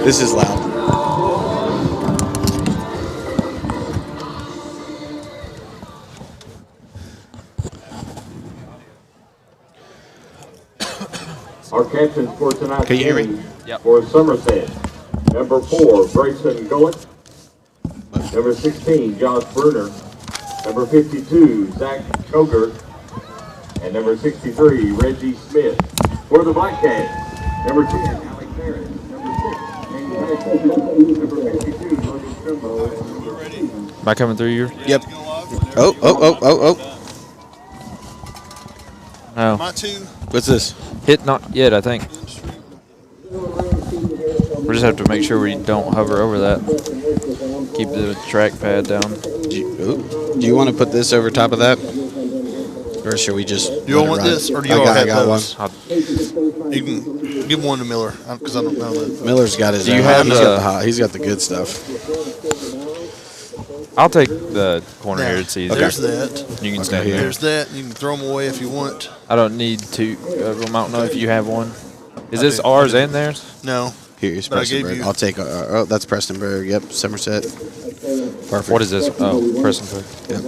This is loud. Our captains for tonight's Can you hear me? game for Somerset. Number 4, Grayson Gullett. Number 16, Josh Bruner. Number 52, Zach Coger. And number 63, Reggie Smith. For the Black Cats, number 10, Alex Harris. Number 6, James Mason. Number 52, Logan Trimbo. Am I coming through you? Yep. Oh. No. My two. What's this? Hit not yet, I think. We just have to make sure we don't hover over that. Keep the trackpad down. Do you want to put this over top of that? Or should we just... You all want this, or do you all have those? One. You can give one to Miller, because I don't know that. Miller's got his own. He's got the good stuff. I'll take the corner here. It's easy. There's that. You can stand here. There's that. You can throw them away if you want. I don't need to. I don't know if you have one. Is this ours and theirs? No. Here's But I gave Prestonburg. you- I'll take. That's Prestonburg. Yep, Somerset. Perfect. What is this? Oh, Prestonburg. Yep.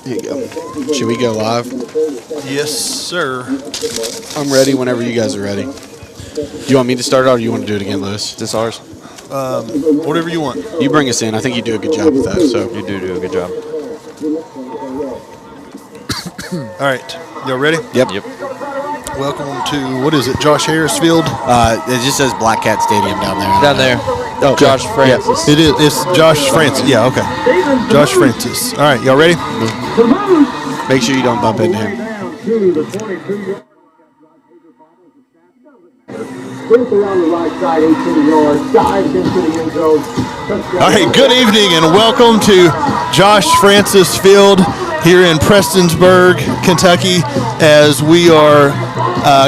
Here you go. Should we go live? Yes, sir. I'm ready whenever you guys are ready. Do you want me to start it, or do you want to do it again, Lewis? Is this ours? Whatever you want. You bring us in. I think you do a good job with that. So You do a good job. All right. Y'all ready? Yep. Welcome to, what is it, Josh Harris Field? It just says Black Cat Stadium down there. Down there. Oh, Josh Francis. It is. It's Josh Francis. Yeah, okay. Josh Francis. All right. Y'all ready? Make sure you don't bump into him. Around the right side, 18 yards, dives into the end zone. All right, good evening and welcome to Josh Francis Field here in Prestonsburg, Kentucky, as we are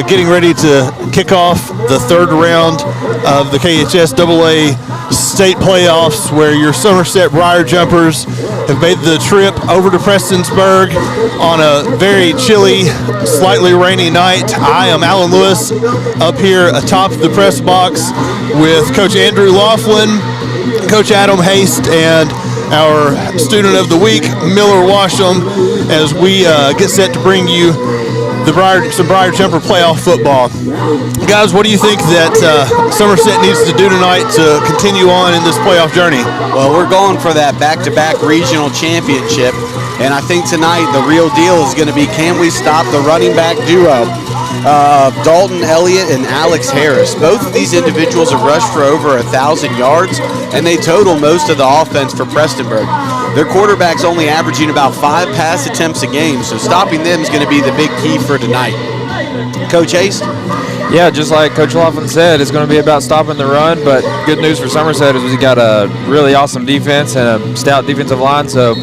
getting ready to kick off the third round of the KHSAA state playoffs, where your Somerset Briar Jumpers have made the trip over to Prestonsburg on a very chilly, slightly rainy night. I am Alan Lewis up here atop the press box with Coach Andrew Laughlin, Coach Adam Haste, and our student of the week, Miller Washam, as we get set to bring you some Briar Jumper playoff football. Guys, what do you think that Somerset needs to do tonight to continue on in this playoff journey? Well, we're going for that back-to-back regional championship, and I think tonight the real deal is going to be, can we stop the running back duo of Dalton Elliott and Alex Harris? Both of these individuals have rushed for over 1,000 yards, and they total most of the offense for Prestonburg. Their quarterback's only averaging about 5 pass attempts a game, so stopping them is going to be the big key for tonight. Coach Haste? Yeah, just like Coach Laughlin said, it's going to be about stopping the run, but good news for Somerset is we got a really awesome defense and a stout defensive line, so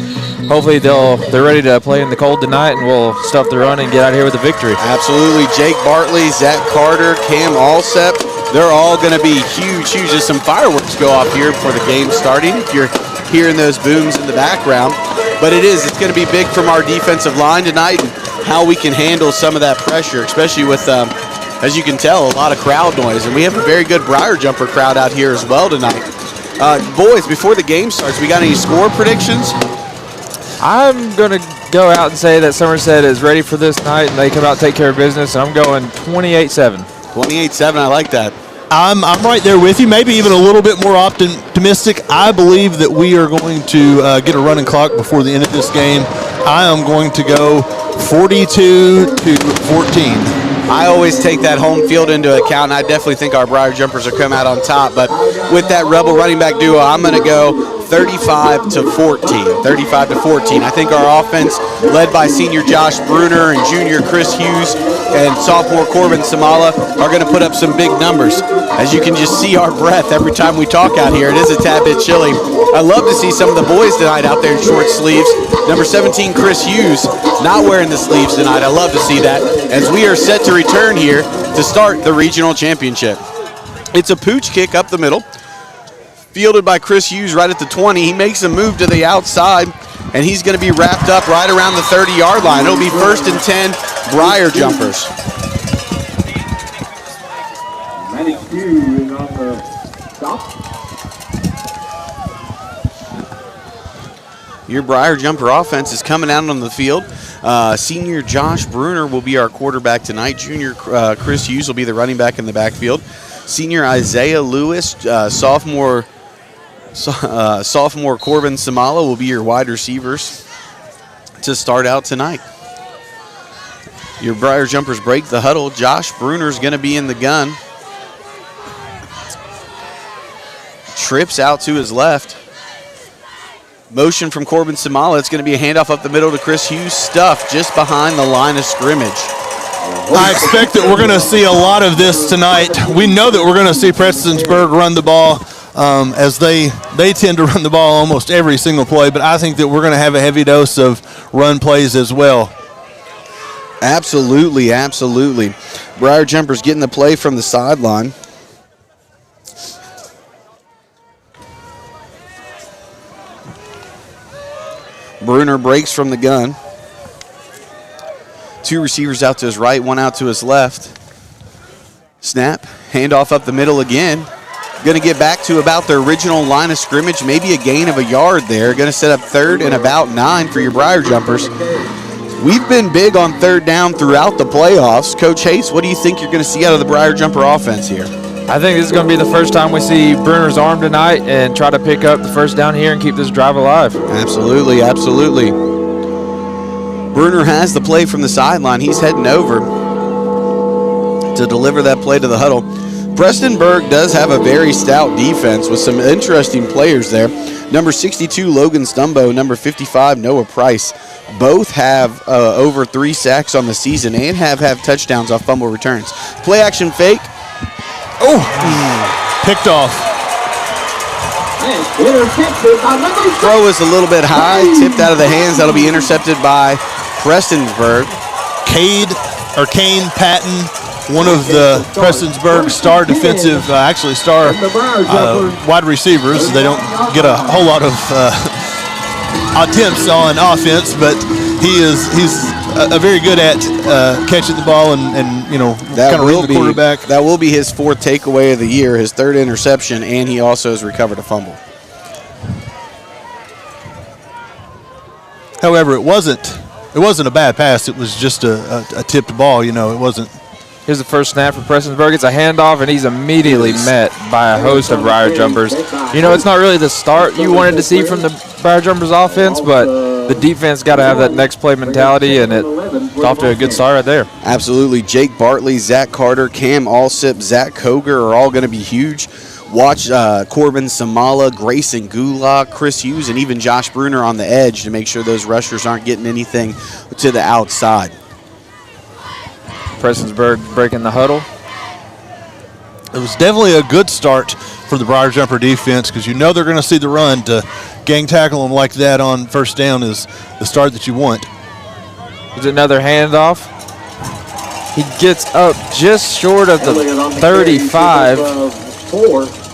hopefully they're ready to play in the cold tonight, and we'll stuff the run and get out of here with a victory. Absolutely. Jake Bartley, Zach Carter, Cam Alsep, they're all going to be huge. Just some fireworks go off here before the game starting, if you're hearing those booms in the background. But it's going to be big from our defensive line tonight, and how we can handle some of that pressure, especially with, as you can tell, a lot of crowd noise. And we have a very good Briar Jumper crowd out here as well tonight. Boys, before the game starts, we got any score predictions? I'm going to go out and say that Somerset is ready for this night, and they come out and take care of business, and I'm going 28-7. 28-7, I like that. I'm right there with you, maybe even a little bit more optimistic. I believe that we are going to get a running clock before the end of this game. I am going to go 42-14. I always take that home field into account, and I definitely think our Briar Jumpers will come out on top. But with that Rebel running back duo, I'm going to go 35-14. 35-14. I think our offense, led by senior Josh Bruner and junior Chris Hughes and sophomore Corbin Samala, are going to put up some big numbers. As you can just see our breath every time we talk out here, it is a tad bit chilly. I love to see some of the boys tonight out there in short sleeves. Number 17, Chris Hughes, not wearing the sleeves tonight. I love to see that, as we are set to return here to start the regional championship. It's a pooch kick up the middle, fielded by Chris Hughes right at the 20. He makes a move to the outside, and he's going to be wrapped up right around the 30-yard line. It'll be 1st and 10, Briar Jumpers. Manny Hughes on the Your Briar Jumper offense is coming out on the field. Senior Josh Bruner will be our quarterback tonight. Junior Chris Hughes will be the running back in the backfield. Senior Isaiah Lewis, sophomore Corbin Samala will be your wide receivers to start out tonight. Your Briar Jumpers break the huddle. Josh Bruner's going to be in the gun. Trips out to his left. Motion from Corbin Samala. It's going to be a handoff up the middle to Chris Hughes. Stuffed just behind the line of scrimmage. I expect that we're going to see a lot of this tonight. We know that we're going to see Prestonsburg run the ball as they tend to run the ball almost every single play, but I think that we're going to have a heavy dose of run plays as well. Absolutely, absolutely. Briar Jumpers getting the play from the sideline. Bruner breaks from the gun. Two receivers out to his right, one out to his left. Snap, handoff up the middle again. Going to get back to about their original line of scrimmage, maybe a gain of a yard there. Going to set up 3rd and about 9 for your Briar Jumpers. We've been big on 3rd down throughout the playoffs. Coach Hayes, what do you think you're going to see out of the Briar Jumper offense here? I think this is going to be the first time we see Bruner's arm tonight and try to pick up the first down here and keep this drive alive. Absolutely, absolutely. Bruner has the play from the sideline. He's heading over to deliver that play to the huddle. Prestonburg does have a very stout defense with some interesting players there. Number 62, Logan Stumbo. Number 55, Noah Price. Both have over 3 sacks on the season and have touchdowns off fumble returns. Play action fake. Oh, picked off. Throw is a little bit high, tipped out of the hands. That'll be intercepted by Prestonsburg. Kane Patton, one of the Prestonsburg star defensive, wide receivers. They don't get a whole lot of attempts on offense, but he's very good at catching the ball and kind of reading the quarterback. That will be his 4th takeaway of the year, his 3rd interception, and he also has recovered a fumble. However, it wasn't a bad pass. It was just a tipped ball. It wasn't. Here's the first snap for Prestonsburg. It's a handoff, and he's immediately met by a host of Briar Jumpers. It's not really the start you wanted to see from the Briar Jumpers offense, but the defense got to have that next play mentality, and it's off to a good start right there. Absolutely. Jake Bartley, Zach Carter, Cam Alsip, Zach Koger are all going to be huge. Watch Corbin Samala, Grayson Gulak, Chris Hughes, and even Josh Bruner on the edge to make sure those rushers aren't getting anything to the outside. Prestonsburg breaking the huddle. It was definitely a good start for the Briar Jumper defense because they're going to see the run. To gang tackle them like that on first down is the start that you want. There's another handoff. He gets up just short of the 35.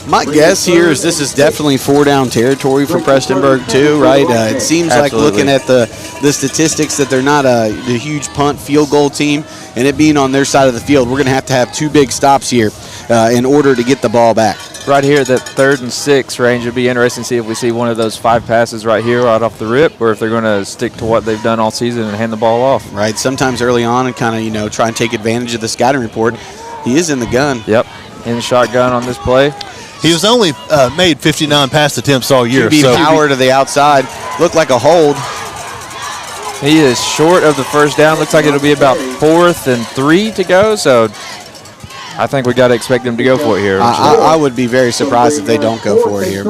My guess here is this is definitely 4-down territory for Prestonburg too, right? It seems like looking at the statistics that they're not a huge punt field goal team, and it being on their side of the field, we're going to have 2 big stops here in order to get the ball back. Right here at that 3rd and 6 range, it'd be interesting to see if we see one of those 5 passes right here right off the rip, or if they're going to stick to what they've done all season and hand the ball off. Right, sometimes early on and kind of, try and take advantage of the scouting report. He is in the gun. Yep, in the shotgun on this play. He was only made 59 pass attempts all year. QB power to the outside. Looked like a hold. He is short of the first down. Looks like it'll be about 4th and 3 to go. So I think we got to expect them to go for it here. I would be very surprised if they don't go for it here.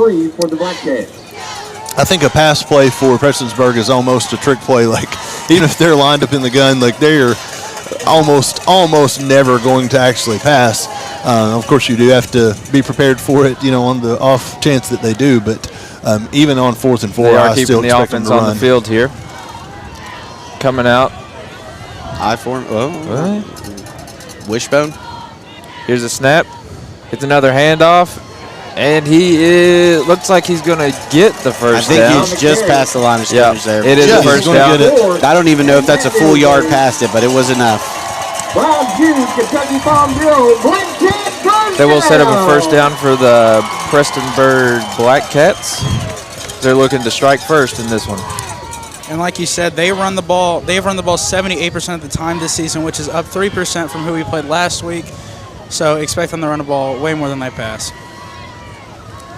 I think a pass play for Prestonsburg is almost a trick play. Like, even if they're lined up in the gun, like they're almost never going to actually pass. Of course, you do have to be prepared for it, on the off chance that they do. But even on 4th and 4, I still keeping the expect offense them to run. on the field here. Coming out. Wishbone. Here's a snap. It's another handoff. And looks like he's going to get the first down. I think he's just past the line of scrimmage there. It is the first down. I don't even know if that's a full yard past it, but it was enough. They will set up a first down for the Prestonburg Black Cats. They're looking to strike first in this one. And like you said, they run the ball. They've run the ball 78% of the time this season, which is up 3% from who we played last week. So expect them to run the ball way more than they pass.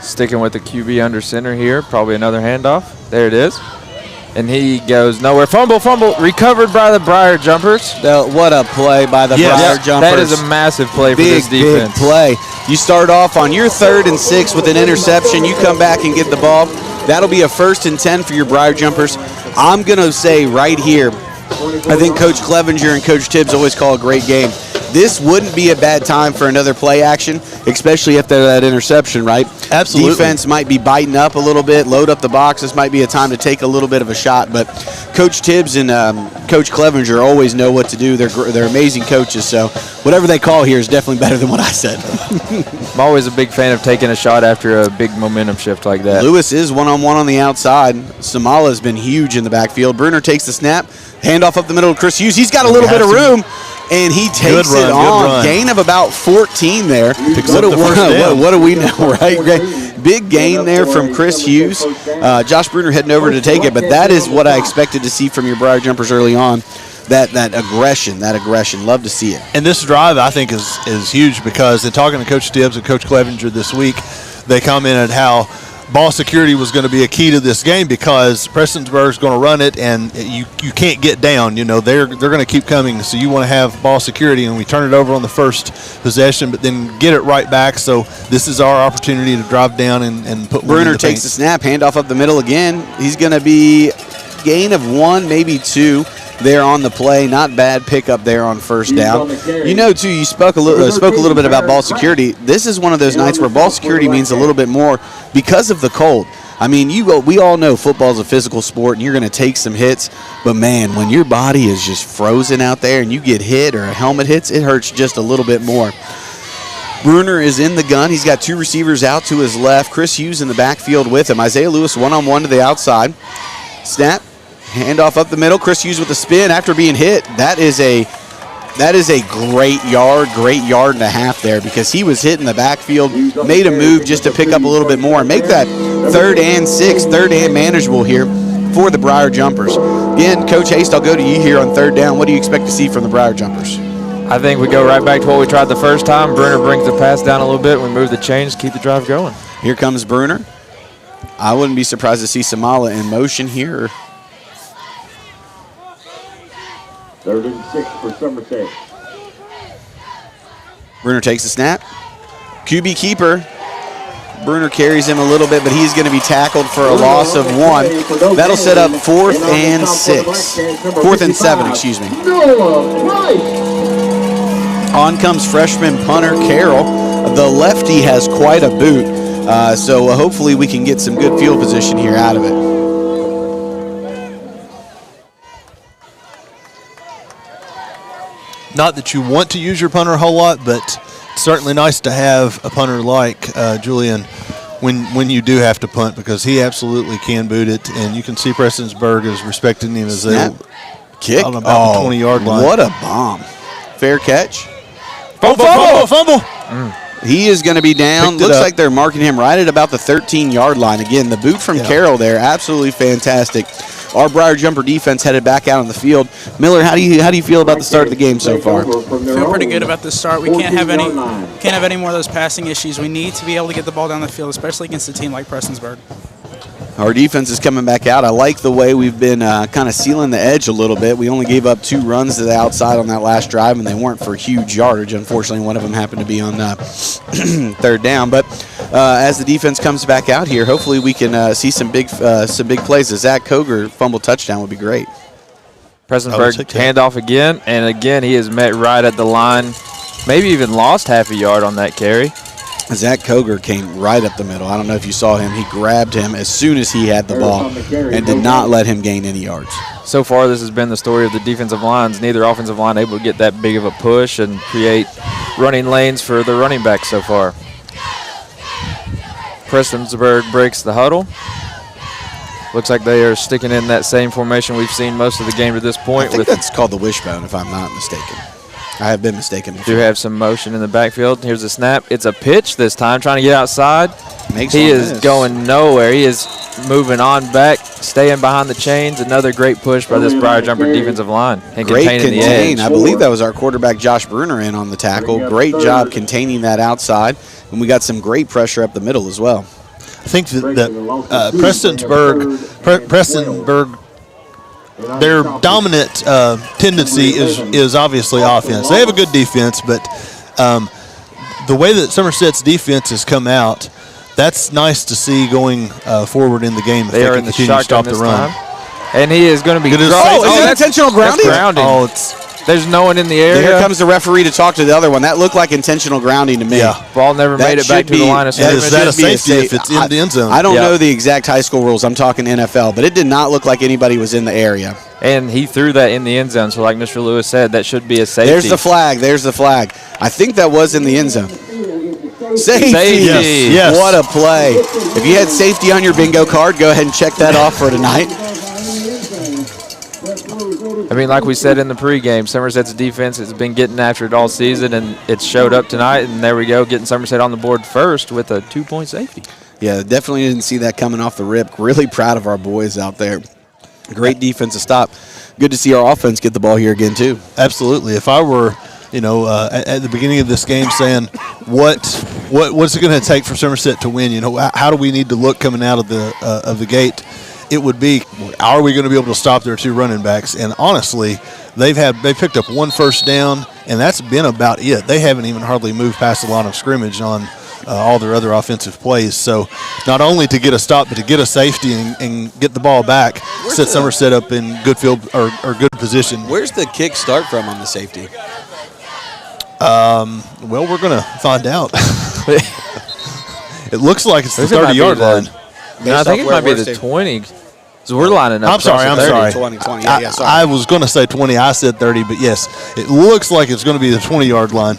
Sticking with the QB under center here. Probably another handoff. There it is. And he goes nowhere. Fumble, recovered by the Briar Jumpers. What a play by the Briar Jumpers. That is a massive play for this defense. Big play. You start off on your 3rd and 6 with an interception. You come back and get the ball. That'll be a 1st and 10 for your Briar Jumpers. I'm going to say right here, I think Coach Clevenger and Coach Tibbs always call a great game. This wouldn't be a bad time for another play action, especially after that interception, right? Absolutely. Defense might be biting up a little bit, load up the box. This might be a time to take a little bit of a shot. But Coach Tibbs and Coach Clevenger always know what to do. They're amazing coaches, so whatever they call here is definitely better than what I said. I'm always a big fan of taking a shot after a big momentum shift like that. Lewis is one-on-one on the outside. Samala has been huge in the backfield. Bruner takes the snap. Handoff up the middle of Chris Hughes. He's got a little bit of room. And he takes it on. Gain of about 14 there. What do we know, right? Big gain there from Chris Hughes. Josh Bruner heading over to take it, but that is what I expected to see from your Briar Jumpers early on. That aggression. Love to see it. And this drive, I think, is huge because in talking to Coach Tibbs and Coach Clevenger this week, they commented how ball security was going to be a key to this game because Prestonsburg's going to run it, and you can't get down. You know, they're going to keep coming, so you want to have ball security, and we turn it over on the first possession, but then get it right back. So this is our opportunity to drive down and put one in the Bruner paint. takes the snap, handoff up the middle again. He's going to be gain of 1, maybe 2 there on the play. Not bad pickup there on first down. You know, too, you spoke a little bit about ball security. This is one of those nights where ball security means a little bit more because of the cold. I mean, we all know football is a physical sport, and you're going to take some hits. But, man, when your body is just frozen out there and you get hit or a helmet hits, it hurts just a little bit more. Bruner is in the gun. He's got 2 receivers out to his left. Chris Hughes in the backfield with him. Isaiah Lewis one-on-one to the outside. Snap. Handoff up the middle. Chris Hughes with the spin after being hit. That is a great yard and a half there because he was hit in the backfield, made a move just to pick up a little bit more and make that 3rd and 6, 3rd and manageable here for the Briar Jumpers. Again, Coach Haste, I'll go to you here on 3rd down. What do you expect to see from the Briar Jumpers? I think we go right back to what we tried the first time. Bruner brings the pass down a little bit. We move the chains, keep the drive going. Here comes Bruner. I wouldn't be surprised to see Samala in motion here. 3rd and 6 for Somerset. Bruner takes the snap. QB keeper. Bruner carries him a little bit, but he's going to be tackled for a loss of 1. That'll set up 4th and 7, excuse me. On comes freshman punter Carroll. The lefty has quite a boot, so hopefully we can get some good field position here out of it. Not that you want to use your punter a whole lot, but it's certainly nice to have a punter like Julian when you do have to punt because he absolutely can boot it, and you can see Prestonsburg is respecting him as they kick about the 20-yard line. What a bomb. Fair catch. Fumble. He is going to be down. Looks like they're marking him right at about the 13-yard line. Again, the boot from Carroll there, absolutely fantastic. Our Briar Jumper defense headed back out on the field. Miller, how do you feel about the start of the game so far? Feel pretty good about the start. We can't have any more of those passing issues. We need to be able to get the ball down the field, especially against a team like Prestonsburg. Our defense is coming back out. I like the way we've been kind of sealing the edge a little bit. We only gave up 2 runs to the outside on that last drive, and they weren't for huge yardage. Unfortunately, one of them happened to be on 3rd down. But as the defense comes back out here, hopefully we can see some big plays. A Zach Koger fumble touchdown would be great. Prestonsburg handoff again, and again he is met right at the line. Maybe even lost half a yard on that carry. Zach Koger came right up the middle. I don't know if you saw him. He grabbed him as soon as he had the ball and did not let him gain any yards. So far, this has been the story of the defensive lines. Neither offensive line able to get that big of a push and create running lanes for the running back so far. Prestonsburg breaks the huddle. Looks like they are sticking in that same formation we've seen most of the game to this point. I think that's called the wishbone, if I'm not mistaken. I have been mistaken before. Do have some motion in the backfield. Here's a snap. It's a pitch this time, trying to get outside. Makes He one is miss. going nowhere. He is moving on back, staying behind the chains. Another great push by this Briar Jumper defensive line and Great containing the contain. edge. I believe that was our quarterback, Josh Bruner, in on the tackle. Great job containing that outside. And we got some great pressure up the middle as well. I think that Prestonburg, their dominant tendency is obviously offense. They have a good defense, but the way that Somerset's defense has come out, that's nice to see going forward in the game. If They are can in the continue to shotgun stop the this run. time. And he is going to be Good as grounded. safe. Oh, is that that's intentional grounding? grounding. Oh, There's no one in the area. Here comes the referee to talk to the other one. That looked like intentional grounding to me. Yeah. Ball never That made it back should to the be- line of And scrimmage. is that a should be a safety if safe. it's in the end zone? I don't Yeah. know the exact high school rules. I'm talking NFL, but it did not look like anybody was in the area. And he threw that in the end zone. So like Mr. Lewis said, that should be a safety. There's the flag. There's the flag. I think that was in the end zone. Safety. Safety. Yes, yes. What a play. If you had safety on your bingo card, go ahead and check that off for tonight. I mean, like we said in the pregame, Somerset's defense has been getting after it all season, and it showed up tonight. And there we go, getting Somerset on the board first with a 2-point safety. Yeah, definitely didn't see that coming off the rip. Really proud of our boys out there. Great defensive stop. Good to see our offense get the ball here again, too. Absolutely. If I were, at the beginning of this game saying, what's it going to take for Somerset to win? How do we need to look coming out of the gate? It would be, are we going to be able to stop their two running backs? And honestly, they picked up one first down, and that's been about it. They haven't even hardly moved past the line of scrimmage on all their other offensive plays. So not only to get a stop, but to get a safety and get the ball back, set Somerset up in good field or good position. Where's the kick start from on the safety? Well, we're going to find out. It looks like it's the 30-yard line. No, I think it might be the 20. So we're lining up. I'm sorry. 20, yeah, sorry. I was going to say 20. I said 30, but yes, it looks like it's going to be the 20-yard line.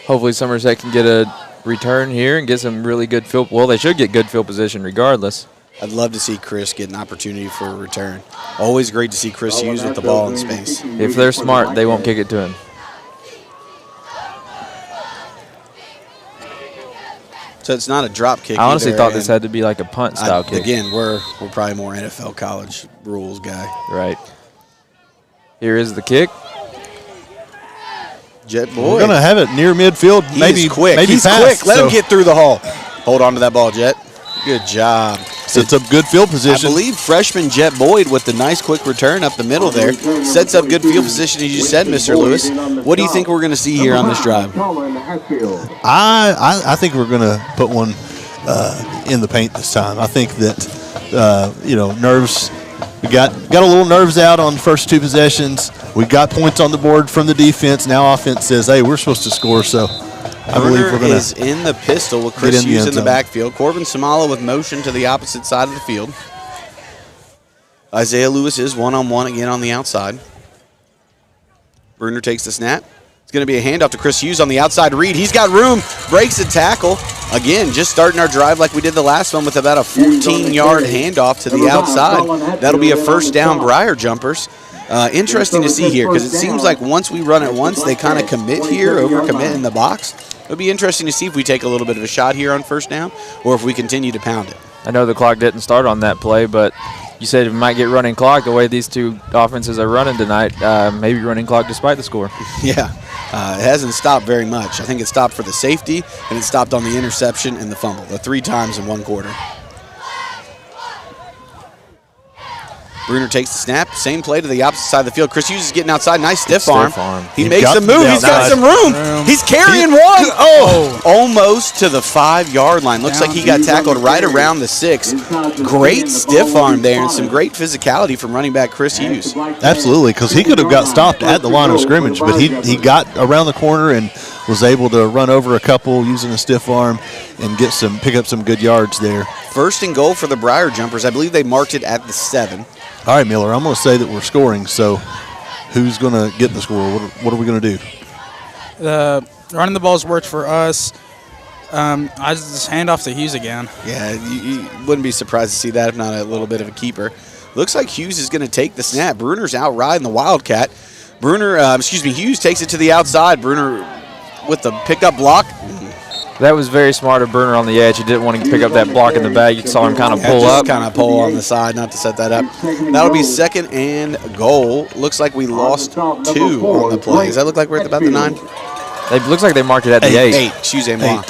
Hopefully Somerset can get a return here and get some really good field. Well, they should get good field position regardless. I'd love to see Chris get an opportunity for a return. Always great to see Chris Hughes with the ball in space. If they're smart, they won't kick it to him. So it's not a drop kick. I honestly either, thought this and had to be like a punt style kick. Again, we're probably more NFL college rules guy. Right. Here is the kick. Jet We're Boyd. going to have it near midfield. He maybe is quick. Maybe He's pass, quick. Let him so get through the hole. Hold on to that ball, Jet. Good job. Sets up good field I position. believe freshman Jet Boyd with the nice quick return up the middle there sets up good field position, as you said, Mr. Lewis. What do you think we're going to see here on this drive? I think we're going to put one in the paint this time. I think that nerves. We got a little nerves out on the first two possessions. We got points on the board from the defense. Now offense says, "Hey, we're supposed to score." So I believe we're going is in the pistol with Chris in the Hughes end in the zone. backfield. Corbin Samala with motion to the opposite side of the field. Isaiah Lewis is one-on-one again on the outside. Bruner takes the snap. It's going to be a handoff to Chris Hughes on the outside read. He's got room, breaks the tackle. Again, just starting our drive like we did the last one with about a 14-yard handoff to the outside. That'll be a first down, Briar Jumpers. Interesting to see here because it seems like once we run it once, they kind of commit here, overcommit in the box. It'll be interesting to see if we take a little bit of a shot here on first down or if we continue to pound it. I know the clock didn't start on that play, but you said it might get running clock the way these two offenses are running tonight. Maybe running clock despite the score. Yeah, it hasn't stopped very much. I think it stopped for the safety, and it stopped on the interception and the fumble, the 3 times in one quarter. Bruner takes the snap. Same play to the opposite side of the field. Chris Hughes is getting outside. Nice stiff arm. He He makes got a to move. the He's got outside. some room. He's carrying one. Oh, almost to the 5-yard line. Looks like he got tackled right around the 6. Great stiff arm there and some great physicality from running back Chris Hughes. Absolutely, because he could have got stopped at the line of scrimmage, but he got around the corner and was able to run over a couple using a stiff arm and pick up some good yards there. First and goal for the Briar Jumpers. I believe they marked it at the 7. All right, Miller, I'm going to say that we're scoring, so who's going to get the score? What are we going to do? Running the ball's worked for us. I just hand off to Hughes again. Yeah, you wouldn't be surprised to see that, if not a little bit of a keeper. Looks like Hughes is going to take the snap. Bruner's out riding the Wildcat. Hughes takes it to the outside. Bruner with the pickup block. That was very smart of Bruner on the edge. He didn't want to pick up that block in the bag. You saw him kind of pull up. Kind of pull on the side, not to set that up. That'll be 2nd and goal. Looks like we lost 2 on the play. Does that look like we're at about the 9? It looks like they marked it at the 8. 8. Excusez-moi.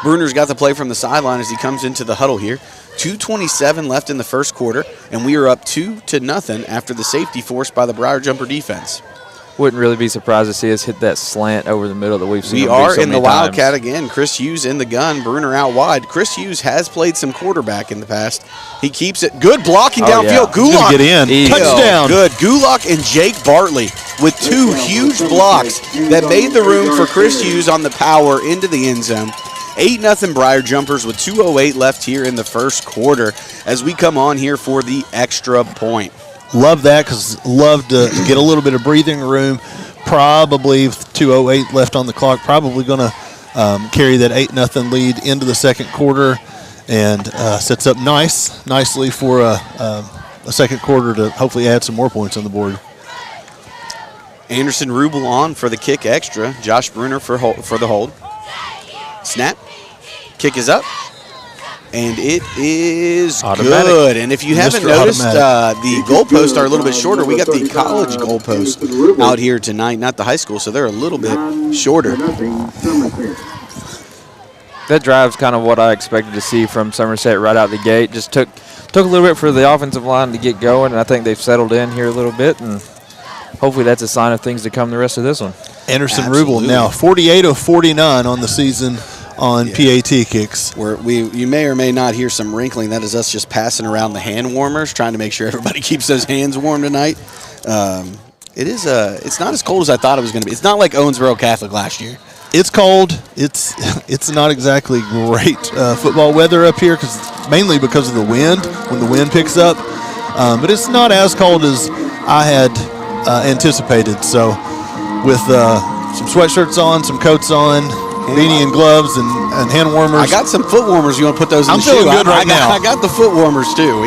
Bruner's got the play from the sideline as he comes into the huddle here. 2:27 left in the first quarter, and we are up 2-0 after the safety forced by the Briar Jumper defense. Wouldn't really be surprised to see us hit that slant over the middle that we've seen. We are in the Wildcat again. Chris Hughes in the gun, Bruner out wide. Chris Hughes has played some quarterback in the past. He keeps it. Good blocking downfield. He's gonna get in. Touchdown. Good. Gulak and Jake Bartley with 2 huge blocks that made the room for Chris Hughes on the power into the end zone. 8-0 Briar Jumpers with 2:08 left here in the first quarter as we come on here for the extra point. Love that because love to get a little bit of breathing room. Probably 2:08 left on the clock. Probably going to carry that 8-0 lead into the second quarter and sets up nicely for a second quarter to hopefully add some more points on the board. Anderson Rubel on for the kick extra. Josh Bruner for the hold. Snap. Kick is up. And it is automatic. Good. And if you haven't noticed, the goalposts are a little bit shorter. We got the college goalpost out here tonight, not the high school, so they're a little bit shorter. That drive's kind of what I expected to see from Somerset right out the gate. Just took a little bit for the offensive line to get going, and I think they've settled in here a little bit, and hopefully that's a sign of things to come the rest of this one. Anderson Rubel now 48 of 49 on the season on PAT kicks. You may or may not hear some wrinkling. That is us just passing around the hand warmers, trying to make sure everybody keeps those hands warm tonight. It's not as cold as I thought it was going to be. It's not like Owensboro Catholic last year. It's cold. It's not exactly great football weather up here mainly because of the wind when the wind picks up. But it's not as cold as I had anticipated. So with some sweatshirts on, some coats on, beanie and gloves and hand warmers. I got some foot warmers. You want to put those in I'm the shoe? feeling good right now. I got the foot warmers too.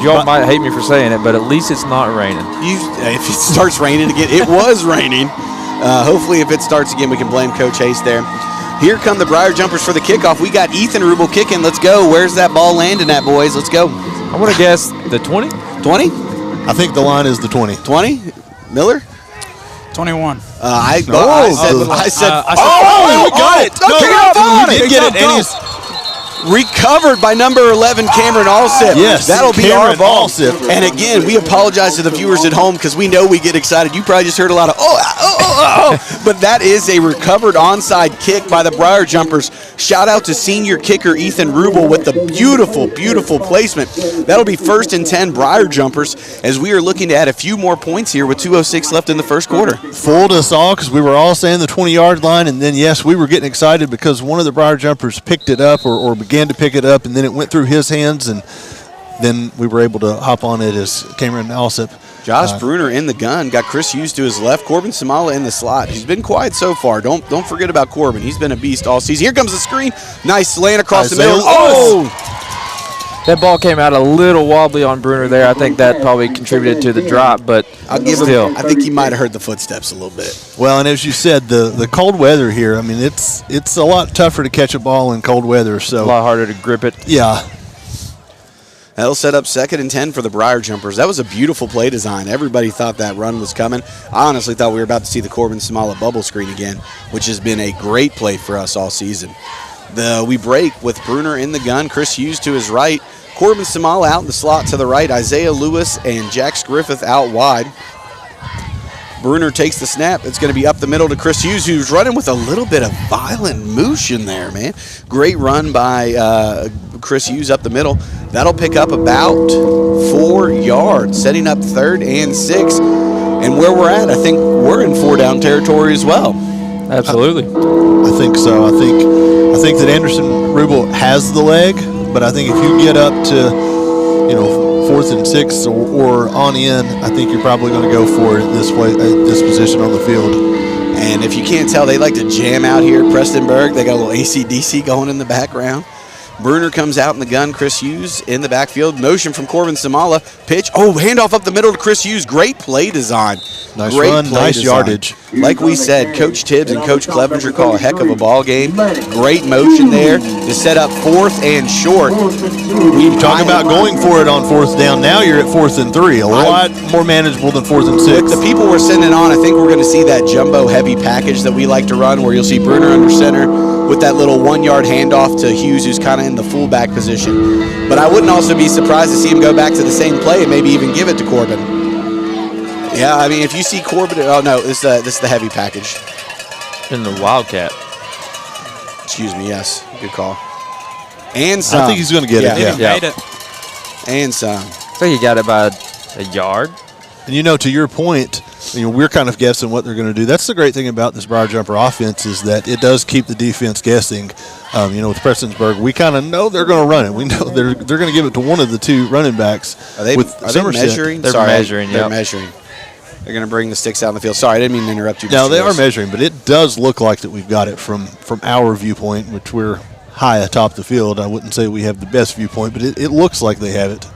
Y'all might hate me for saying it, but at least it's not raining. If it starts raining again, it was raining. Hopefully, if it starts again, we can blame Coach Hayes there. Here come the Briar Jumpers for the kickoff. We got Ethan Rubel kicking. Let's go. Where's that ball landing at, boys? Let's go. I want to guess the 20? 20? I think the line is the 20. 20? Miller? 21. I said, we got it. We did get it. And he's recovered by number 11, Cameron Allsip. Yes, that'll be Cameron our ball. Allsip. And again, we apologize to the viewers at home because we know we get excited. You probably just heard a lot of but that is a recovered onside kick by the Briar Jumpers. Shout out to senior kicker Ethan Rubel with the beautiful, beautiful placement. That'll be 1st and 10 Briar Jumpers as we are looking to add a few more points here with 2:06 left in the first quarter. Fooled us all because we were all saying the 20-yard line, and then, yes, we were getting excited because one of the Briar Jumpers picked it up or began to pick it up, and then it went through his hands, and then we were able to hop on it as Cameron Allsip. Josh Bruner in the gun, got Chris Hughes to his left, Corbin Samala in the slot. He's been quiet so far. Don't forget about Corbin. He's been a beast all season. Here comes the screen. Nice slant across the middle. That ball came out a little wobbly on Bruner there. I think that probably contributed to the drop, but I'll give him. I think he might have heard the footsteps a little bit. Well, and as you said, the cold weather here, I mean, it's a lot tougher to catch a ball in cold weather. So a lot harder to grip it. Yeah. That'll set up 2nd and 10 for the Briar Jumpers. That was a beautiful play design. Everybody thought that run was coming. I honestly thought we were about to see the Corbin Samala bubble screen again, which has been a great play for us all season. We break with Bruner in the gun, Chris Hughes to his right, Corbin Samala out in the slot to the right, Isaiah Lewis and Jax Griffith out wide. Bruner takes the snap. It's going to be up the middle to Chris Hughes, who's running with a little bit of violent motion there, man. Great run by Chris Hughes up the middle. That'll pick up about 4 yards, setting up 3rd and 6. And where we're at, I think we're in 4-down territory as well. Absolutely. I think so. I think that Anderson Rubel has the leg, but I think if you get up to 4th and 6 or on in, I think you're probably going to go for it this position on the field. And if you can't tell, they like to jam out here at Prestonburg. They got a little AC/DC going in the background. Bruner comes out in the gun. Chris Hughes in the backfield. Motion from Corbin Samala. Pitch. Oh, handoff up the middle to Chris Hughes. Great play design. Nice Great run, play nice design. yardage. Like we said, Coach Tibbs and Coach Clevenger call a heck of a ball game. Great motion there to set up 4th and short. Talk about going for it on 4th down. Now you're at 4th and 3. A lot more manageable than 4th and 6. With the people we're sending on, I think we're going to see that jumbo heavy package that we like to run, where you'll see Bruner under center with that little 1-yard handoff to Hughes, who's kind of in the fullback position. But I wouldn't also be surprised to see him go back to the same play and maybe even give it to Corbin. Yeah, I mean, if you see Corbin, oh no, this is the heavy package. In the Wildcat. Excuse me, yes, good call. And some. I think he's going to get it. He Yeah. made it. And some. I think he got it by a yard. And to your point, we're kind of guessing what they're going to do. That's the great thing about this Briar Jumper offense, is that it does keep the defense guessing. With Prestonsburg, we kind of know they're going to run it. We know they're going to give it to one of the 2 running backs. Are they measuring? They're measuring, They're yep. measuring. They're going to bring the sticks out in the field. Sorry, I didn't mean to interrupt you. No, Mr. they are Lewis. measuring, but it does look like that we've got it from our viewpoint, which we're high atop the field. I wouldn't say we have the best viewpoint, but it looks like they have it.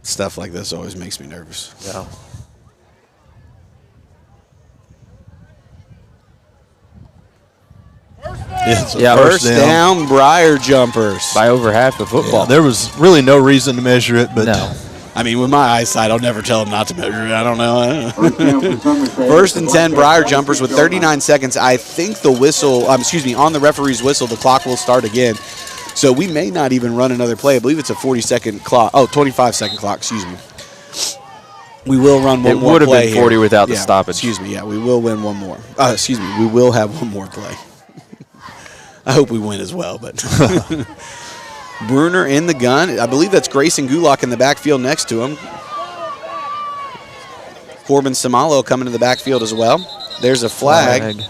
Stuff like this always makes me nervous. Yeah. It's a Yeah, First down, Briar Jumpers. By over half the football. Yeah, there was really no reason to measure it, but No. I mean, with my eyesight, I'll never tell them not to measure it. I don't know. First and 10, Briar Jumpers with 39 seconds. I think the whistle, on the referee's whistle, the clock will start again. So we may not even run another play. I believe it's a 40-second clock. Oh, 25-second clock, excuse me. We will run one more play. It would have been 40 here. without the Yeah, stoppage. Excuse me, yeah, we will win one more. We will have one more play. I hope we win as well, but Bruner in the gun. I believe that's Grayson Gulak in the backfield next to him. Corbin Samalo coming to the backfield as well. There's a flag.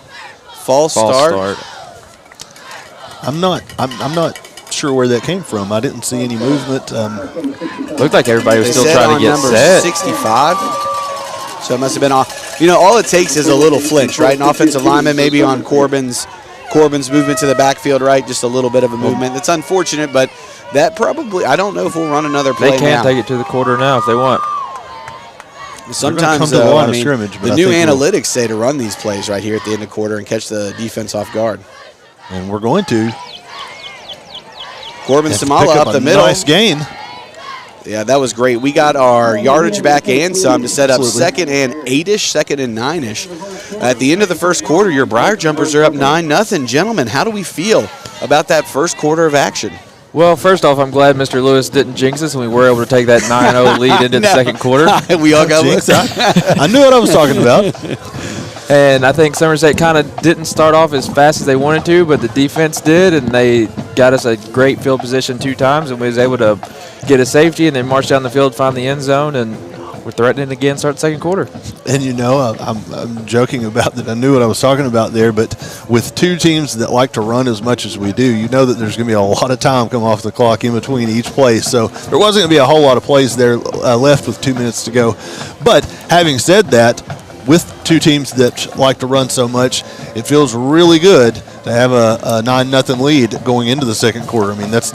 False start. I'm not sure where that came from. I didn't see any movement. Looked like everybody was They still said trying on to get number set. 65. So it must have been off. All it takes is a little flinch, right? An offensive lineman maybe on Corbin's movement to the backfield, right? Just a little bit of a movement. It's unfortunate, but that probably, I don't know if we'll run another play They can now. take it to the quarter now if they want. Sometimes, come to the though, line of scrimmage, but the I new think we'll- analytics say to run these plays right here at the end of quarter and catch the defense off guard. And we're going to. Corbin Have to Samala pick up the middle. Nice gain. Yeah, that was great. We got our yardage back and some to set up Absolutely. 2nd and 8-ish, 2nd and 9-ish. At the end of the first quarter, your Briar Jumpers are up 9-0. Gentlemen, how do we feel about that first quarter of action? Well, first off, I'm glad Mr. Lewis didn't jinx us and we were able to take that 9-0 lead into the No. second quarter. We all got Jinx, I knew what I was talking about. And I think Somerset kind of didn't start off as fast as they wanted to, but the defense did, and they got us a great field position 2 times, and we was able to get a safety and then march down the field, find the end zone, and we're threatening again start the second quarter. And I'm joking about that. I knew what I was talking about there, but with 2 teams that like to run as much as we do, you know that there's going to be a lot of time come off the clock in between each play. So there wasn't going to be a whole lot of plays there left with 2 minutes to go. But having said that, with 2 teams that like to run so much, it feels really good to have a 9-0 lead going into the second quarter. I mean, that's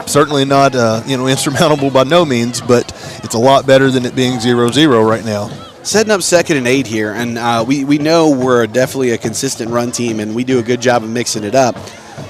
certainly not insurmountable by no means, but it's a lot better than it being 0-0 right now. Setting up 2nd and 8 here, and we know we're definitely a consistent run team, and we do a good job of mixing it up.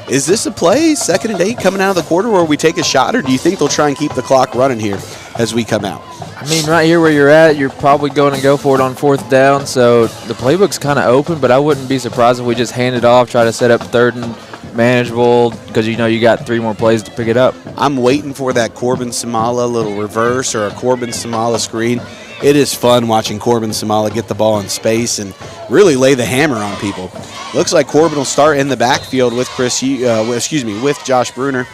Is this a play, 2nd and 8, coming out of the quarter where we take a shot, or do you think they'll try and keep the clock running here as we come out? I mean, right here where you're at, you're probably going to go for it on 4th down, so the playbook's kind of open, but I wouldn't be surprised if we just hand it off, try to set up 3rd and manageable, because you got 3 more plays to pick it up. I'm waiting for that Corbin Samala little reverse or a Corbin Samala screen. It is fun watching Corbin Samala get the ball in space and really lay the hammer on people. Looks like Corbin will start in the backfield with with Josh Bruner.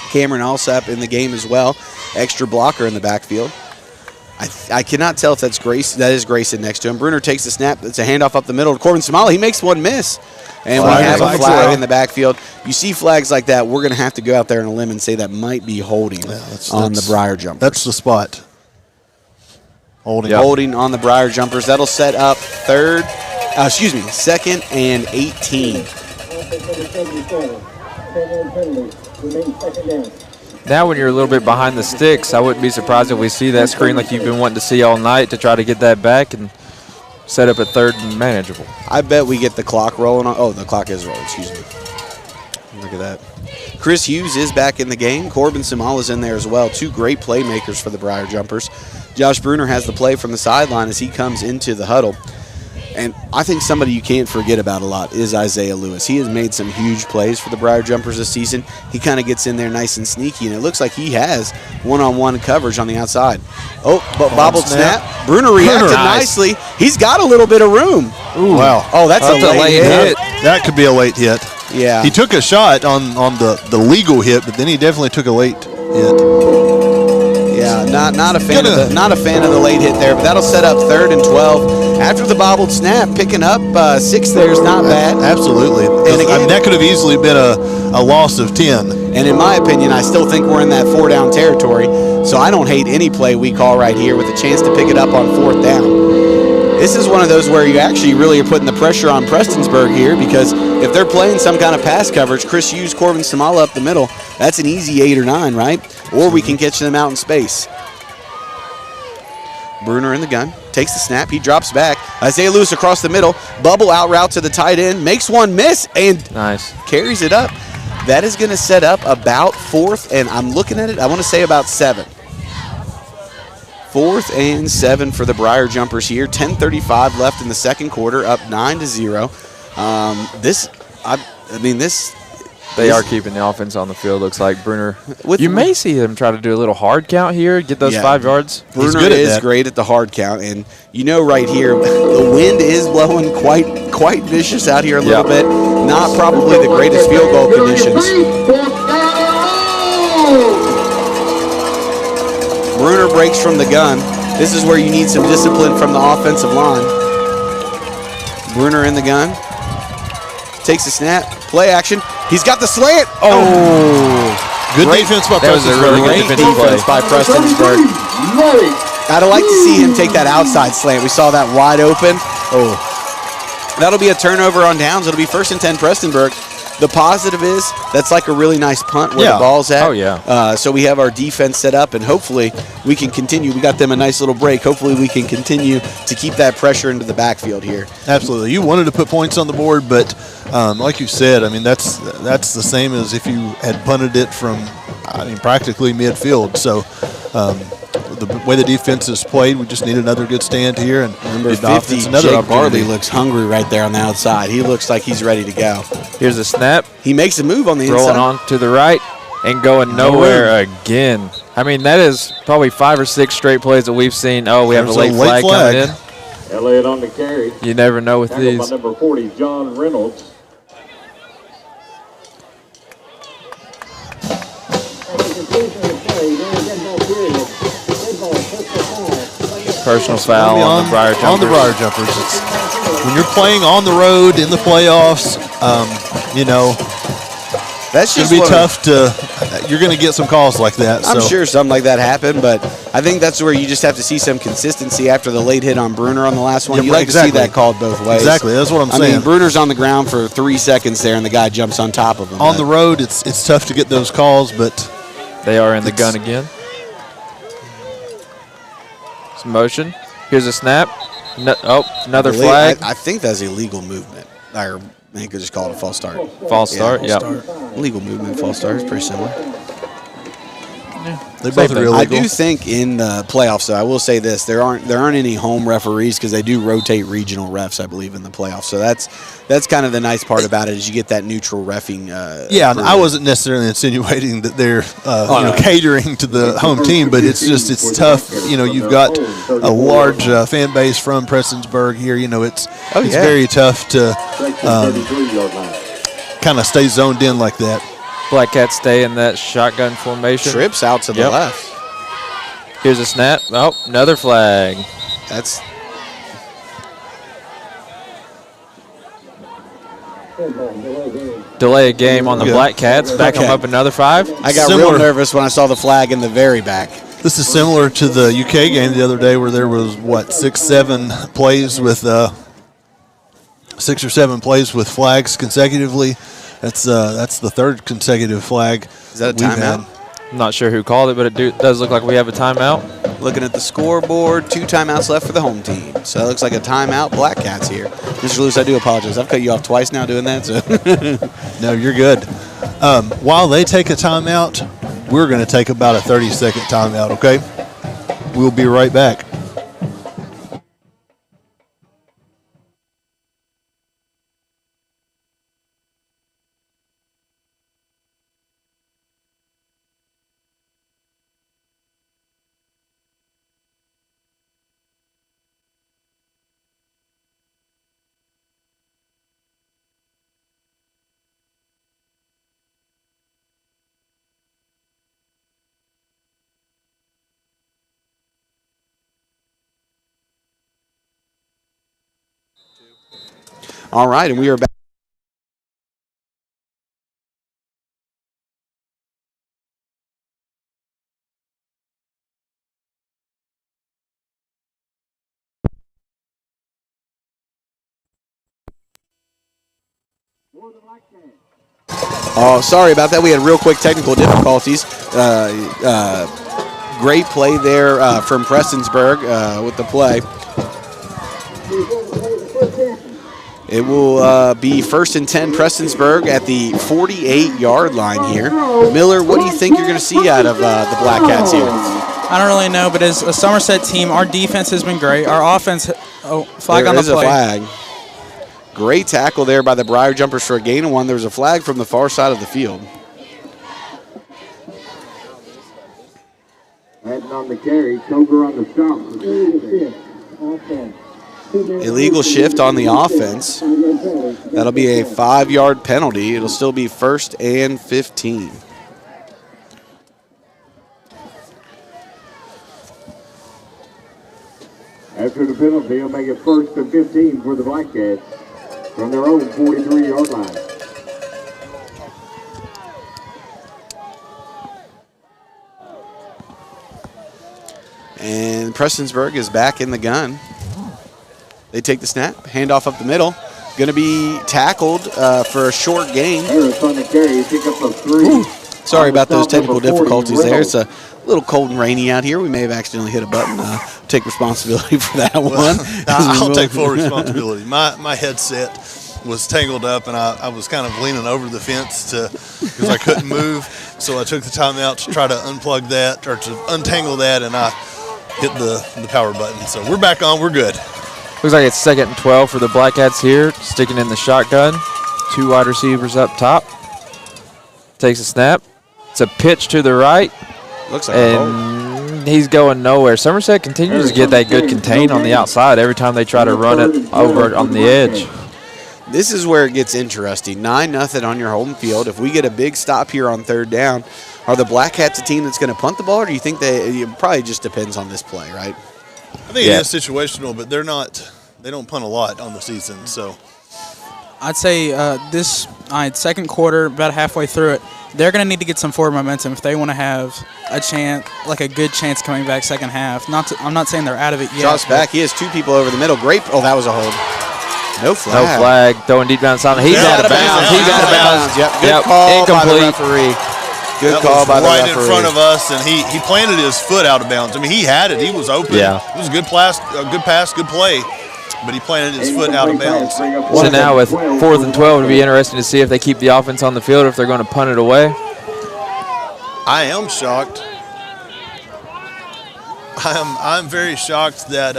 Cameron Alsop in the game as well. Extra blocker in the backfield. I cannot tell if that's Grayson. That is Grayson next to him. Bruner takes the snap. It's a handoff up the middle to Corbin Samala. He makes one miss. And we have a flag in the backfield. You see flags like that, we're going to have to go out there on a limb and say that might be holding on the Briar Jumpers. That's the spot. Holding. Yep. Holding on the Briar Jumpers. That'll set up 2nd and 18. Now when you're a little bit behind the sticks, I wouldn't be surprised if we see that screen like you've been wanting to see all night to try to get that back and set up a third and manageable. I bet we get the clock rolling on. Oh, the clock is rolling, excuse me. Look at that. Chris Hughes is back in the game. Corbin Samala's in there as well. Two great playmakers for the Briar Jumpers. Josh Bruner has the play from the sideline as he comes into the huddle. And I think somebody you can't forget about a lot is Isaiah Lewis. He has made some huge plays for the Briar Jumpers this season. He kind of gets in there nice and sneaky, and it looks like he has one-on-one coverage on the outside. Oh, but bobbled snap. Bruner reacted nicely. He's got a little bit of room. Ooh. Wow. Oh, that's a late hit. That could be a late hit. Yeah. He took a shot on the legal hit, but then he definitely took a late hit. Yeah, not a fan of the late hit there, but that'll set up 3rd and 12. After the bobbled snap, picking up 6 there is not bad. Absolutely. And again, that could have easily been a loss of 10. And in my opinion, I still think we're in that 4-down territory, so I don't hate any play we call right here with a chance to pick it up on 4th down. This is one of those where you actually really are putting the pressure on Prestonsburg here, because if they're playing some kind of pass coverage, Chris Hughes, Corbin Samala up the middle, that's an easy 8 or 9, right? Or we can catch them out in space. Bruner in the gun, takes the snap, he drops back. Isaiah Lewis across the middle, bubble out route to the tight end, makes one miss, and carries it up. That is going to set up about 4th, and I'm looking at it, I want to say about 7. 4th and 7 for the Briar Jumpers here. 10:35 left in the second quarter, up 9-0. They are keeping the offense on the field, looks like. Bruner, you may see him try to do a little hard count here, get those 5 yards. Bruner is great at the hard count, and you know right here, the wind is blowing quite vicious out here a little bit. Not probably the greatest field goal conditions. Bruner breaks from the gun. This is where you need some discipline from the offensive line. Bruner in the gun. Takes a snap. Play action. He's got the slant. Oh. Good defense by Prestonsburg. That was a really good defensive play by Prestonsburg. I'd like to see him take that outside slant. We saw that wide open. Oh. That'll be a turnover on downs. It'll be 1st and 10 Prestonburg. The positive is that's like a really nice punt where the ball's at. Oh, yeah. So we have our defense set up, and hopefully we can continue. We got them a nice little break. Hopefully we can continue to keep that pressure into the backfield here. Absolutely. You wanted to put points on the board, but like you said, I mean, that's the same as if you had punted it from, practically midfield. So the way the defense is played, we just need another good stand here. And number 50, Jake Barley looks hungry right there on the outside. He looks like he's ready to go. Here's a snap. He makes a move on the inside. Rolling on to the right and going nowhere again. I mean, that is probably 5 or 6 straight plays that we've seen. Oh, we have a late flag coming in. Elliott on the carry. You never know with these. By number 40, John Reynolds. Personal foul on the Briar Jumpers. On the Briar Jumpers. When you're playing on the road in the playoffs, that's going to be tough you're going to get some calls like that. I'm sure something like that happened, but I think that's where you just have to see some consistency after the late hit on Bruner on the last one. You like to see that called both ways. Exactly, that's what I'm saying. I mean, Bruner's on the ground for 3 seconds there, and the guy jumps on top of him. On the road, it's tough to get those calls, but they are in the gun again. Some motion. Here's a snap. Another flag. I think that's illegal movement. Or they could just call it a false start. False start, yeah. Legal movement, false start is pretty similar. They both are illegal. I do think in the playoffs, though, I will say this: there aren't any home referees because they do rotate regional refs, I believe, in the playoffs. So that's kind of the nice part about it is you get that neutral reffing. And I wasn't necessarily insinuating that they're catering to the home team, but it's tough. You've got a large fan base from Prestonsburg here. It's very tough to kind of stay zoned in like that. Black Cats stay in that shotgun formation. Trips out to the left. Here's a snap. Oh, another flag. That's delay a game on the Black Cats. Back them up another 5. I got real nervous when I saw the flag in the very back. This is similar to the UK game the other day where there was, 6 or 7 plays with flags consecutively. That's the third consecutive flag. Is that a we've timeout? had. I'm not sure who called it, but it does look like we have a timeout. Looking at the scoreboard, 2 timeouts left for the home team. So it looks like a timeout. Black Cats here. Mr. Lewis, I do apologize. I've cut you off twice now doing that. So No, you're good. While they take a timeout, we're going to take about a 30-second timeout, okay? We'll be right back. all right, and we are back. Oh, sorry about that. We had real quick technical difficulties. Great play there from Prestonsburg with the play. It will be 1st and 10 Prestonsburg at the 48-yard line here. Miller, what do you think you're going to see out of the Black Cats here? I don't really know, but as a Somerset team, our defense has been great. Our offense, flag on the play. There is a flag. Great tackle there by the Briar Jumpers for a gain of 1. There was a flag from the far side of the field. Heading on the carry, Coger on the stop. Illegal shift on the offense. That'll be a 5-yard penalty. It'll still be 1st and 15. After the penalty, he'll make it 1st and 15 for the Black Cats from their own 43-yard line. And Prestonsburg is back in the gun. They take the snap, handoff up the middle. Going to be tackled for a short gain. Harris on the carry, pick up a 3. Sorry about those technical difficulties there. It's a little cold and rainy out here. We may have accidentally hit a button. Take responsibility for that one. I'll take full responsibility. My headset was tangled up, and I was kind of leaning over the fence because I couldn't move. So I took the time out to try to unplug that or to untangle that, and I hit the power button. So we're back on. We're good. Looks like it's 2nd and 12 for the Black Cats here, sticking in the shotgun. 2 wide receivers up top. Takes a snap. It's a pitch to the right. Looks like a hold. And he's going nowhere. Somerset continues to get that good contain on the outside every time they try to run it over on the edge. This is where it gets interesting. 9-0 on your home field. If we get a big stop here on 3rd down, are the Black Cats a team that's going to punt the ball, or do you think it probably just depends on this play, right? I think it is situational, but they don't punt a lot on the season. So I'd say this second quarter, about halfway through it, they're going to need to get some forward momentum if they want to have a chance, like a good chance coming back second half. I'm not saying they're out of it yet. Josh back. He has 2 people over the middle. Great. Oh, that was a hold. No flag. No flag. Throwing deep down Simon. He's out of bounds. He's out of bounds. Yep. Good call Incomplete. by the referee. Good call by the referee. Right in front of us, and he planted his foot out of bounds. I mean, he had it. He was open. Yeah. It was a good pass, good play, but he planted his foot out of bounds. So now with 4th and 12, it'll be interesting to see if they keep the offense on the field or if they're going to punt it away. I am shocked. I'm very shocked that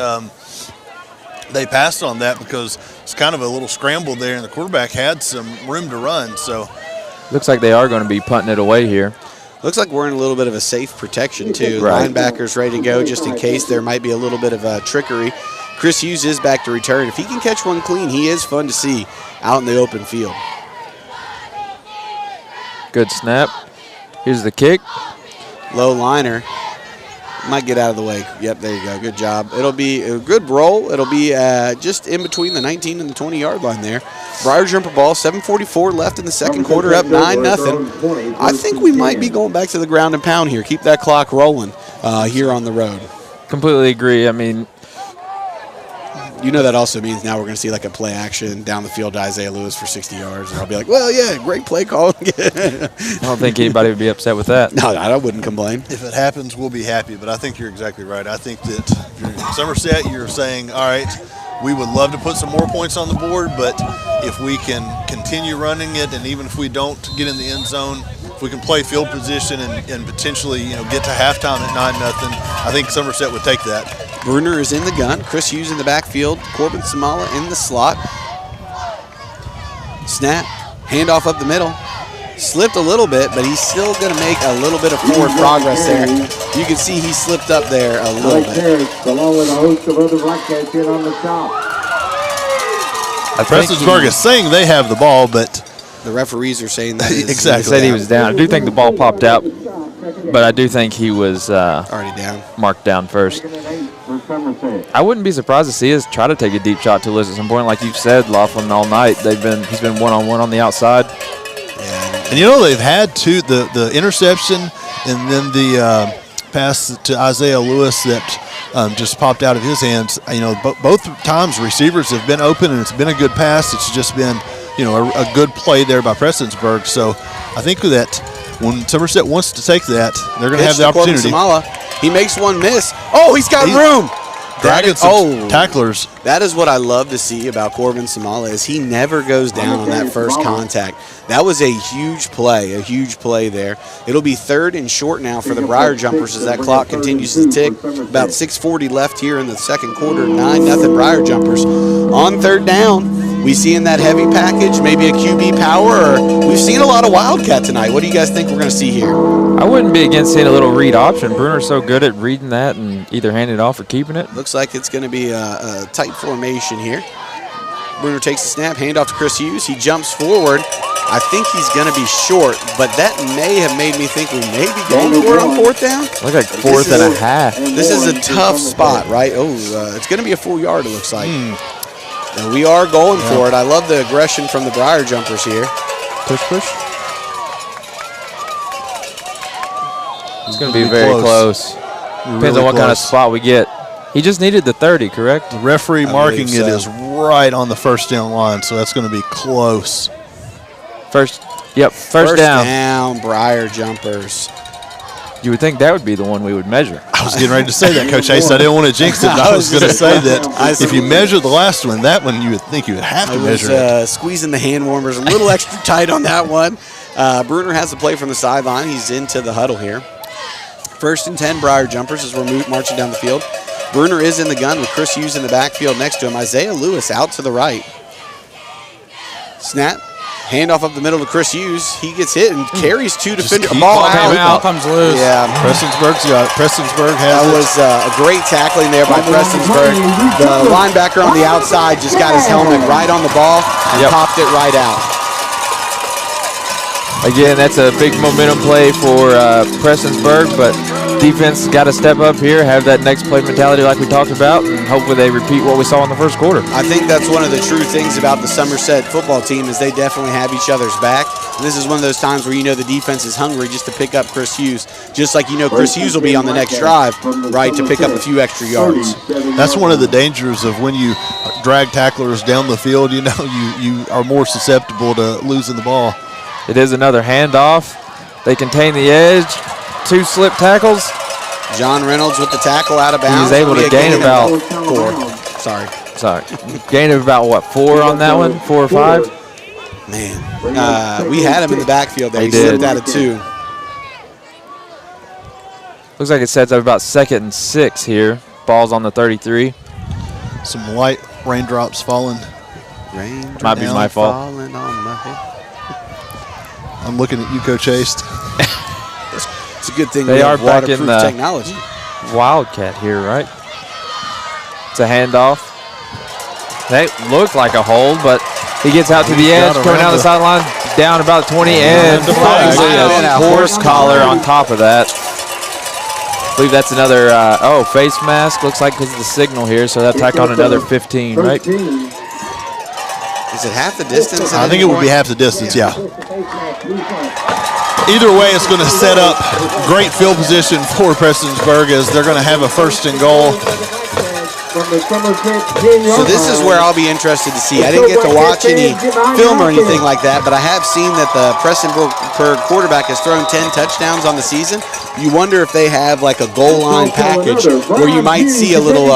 they passed on that because it's kind of a little scramble there, and the quarterback had some room to run. So looks like they are going to be punting it away here. Looks like we're in a little bit of a safe protection, too. Right. Linebackers ready to go just in case there might be a little bit of trickery. Chris Hughes is back to return. If he can catch one clean, he is fun to see out in the open field. Good snap. Here's the kick. Low liner. Might get out of the way. Yep, there you go. Good job. It'll be a good roll. It'll be just in between the 19 and the 20-yard line there. Briar jumper ball, 7:44 left in the second quarter, up 9-0. I think we might be going back to the ground and pound here. Keep that clock rolling here on the road. Completely agree. I mean, You know that also means now we're going to see like a play action down the field to Isaiah Lewis for 60 yards. And I'll be like, well, yeah, great play call. I don't think anybody would be upset with that. No, I wouldn't complain. If it happens, we'll be happy. But I think you're exactly right. I think that if you're in Somerset, you're saying, all right, we would love to put some more points on the board, but if we can continue running it, and even if we don't get in the end zone, if we can play field position and potentially get to halftime at 9-0, I think Somerset would take that. Bruner is in the gun. Chris Hughes in the backfield. Corbin Samala in the slot. Snap. Handoff up the middle. Slipped a little bit, but he's still going to make a little bit of forward progress there. You can see he slipped up there a little bit. Along with a host of other Blackcats in on the top. Prestonsburg is saying they have the ball, but the referees are saying that exactly. They said he was down. I do think the ball popped out, but I do think he was already down. Marked down first. I wouldn't be surprised to see us try to take a deep shot to Liz at some point. Like you've said, Laughlin, all night, he's been one-on-one on the outside. Yeah. And they've had the interception and then the pass to Isaiah Lewis that just popped out of his hands. Both times receivers have been open and it's been a good pass. It's just been a good play there by Prestonsburg. So I think that when Somerset wants to take that, they're going to have the opportunity. He makes one miss. Oh, he's got room. Dragging some tacklers. That is what I love to see about Corbin Samala is he never goes down on that first contact. That was a huge play there. It'll be 3rd and short now for the Briar Jumpers as that clock continues to tick. About 6:40 left here in the second quarter. 9-0 Briar Jumpers. On 3rd down, we see in that heavy package maybe a QB power, or we've seen a lot of Wildcat tonight. What do you guys think we're going to see here? I wouldn't be against seeing a little read option. Bruner's so good at reading that and either handing it off or keeping it. Looks like it's going to be a tight formation here. Bruner takes the snap, handoff to Chris Hughes. He jumps forward. I think he's going to be short, but that may have made me think we may be going for it on 4th down. Look like 4th and a half. This is a tough spot, right? It's going to be a full yard, it looks like. And we are going for it. I love the aggression from the Briar Jumpers here. Push. It's going to be very close. Depends on what kind of spot we get. He just needed the 30, correct? The referee marking it is right on the 1st down line, so that's going to be close. First down. First down, Briar Jumpers. You would think that would be the one we would measure. I was getting ready to say that, Coach Ace. I didn't want to jinx it. I was going to say that if you measure the last one, that one you would think you would have to measure it. Squeezing the hand warmers a little extra tight on that one. Bruner has the play from the sideline. He's into the huddle here. 1st and 10 Briar Jumpers as we're marching down the field. Bruner is in the gun with Chris Hughes in the backfield next to him. Isaiah Lewis out to the right. Snap. Handoff up the middle to Chris Hughes. He gets hit and carries 2 defenders. Ball out. Comes loose. Yeah. Prestonsburg has That was a great tackling there by Prestonsburg. The linebacker on the outside just got his helmet right on the ball and popped it right out. Again, that's a big momentum play for Prestonsburg, but defense got to step up here, have that next play mentality like we talked about, and hopefully they repeat what we saw in the first quarter. I think that's one of the true things about the Somerset football team is they definitely have each other's back. And this is one of those times where the defense is hungry just to pick up Chris Hughes, just like Chris Hughes will be on the next drive, right, to pick up a few extra yards. That's one of the dangers of when you drag tacklers down the field, you are more susceptible to losing the ball. It is another handoff. They contain the edge. 2 slip tackles. John Reynolds with the tackle out of bounds. He's able to gain about 4. Sorry. Gain of about, 4 on that one? 4 or 5? Man, we had him in the backfield there. He slipped out of 2. Looks like it sets up about 2nd and 6 here. Ball's on the 33. Some light raindrops falling. Might be my fault. Falling on my head. I'm looking at you, Coach Ace. It's a good thing they are back in the technology. Wildcat here, right? It's a handoff. That looked like a hold, but he gets out to the edge, coming down the sideline, down about 20, and a horse collar on top of that. I believe that's another, face mask. Looks like because of the signal here, so that'll tack on another 15, right? Is it half the distance? I think it would be half the distance, yeah. Either way, it's going to set up great field position for Prestonsburg as they're going to have a 1st and goal So this is where I'll be interested to see. I didn't get to watch any film or anything like that, but I have seen that the Prestonburg quarterback has thrown 10 touchdowns on the season. You wonder if they have like a goal line package where you might see a little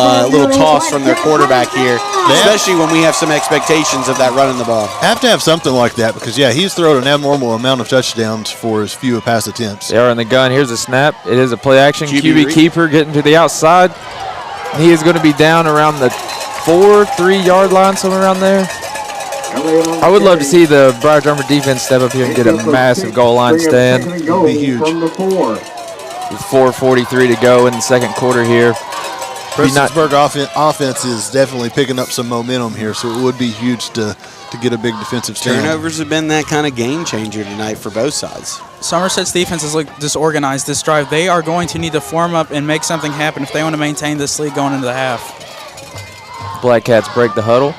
toss from their quarterback here, especially when we have some expectations of that running the ball. Have to have something like that because, yeah, he's thrown an abnormal amount of touchdowns for as few pass attempts. They are in the gun. Here's a snap. It is a play action. QB keeper getting to the outside. He is going to be down around the 4-3-yard line, somewhere around there. I would love to see the Briar Jumper defense step up here and get a massive goal line stand. It would be huge. With 4:43 to go in the second quarter here. Prestonsburg offense is definitely picking up some momentum here, so it would be huge to get a big defensive stand. Turnovers have been that kind of game changer tonight for both sides. Somerset's defense is disorganized this drive. They are going to need to form up and make something happen if they want to maintain this lead going into the half. Black Cats break the huddle.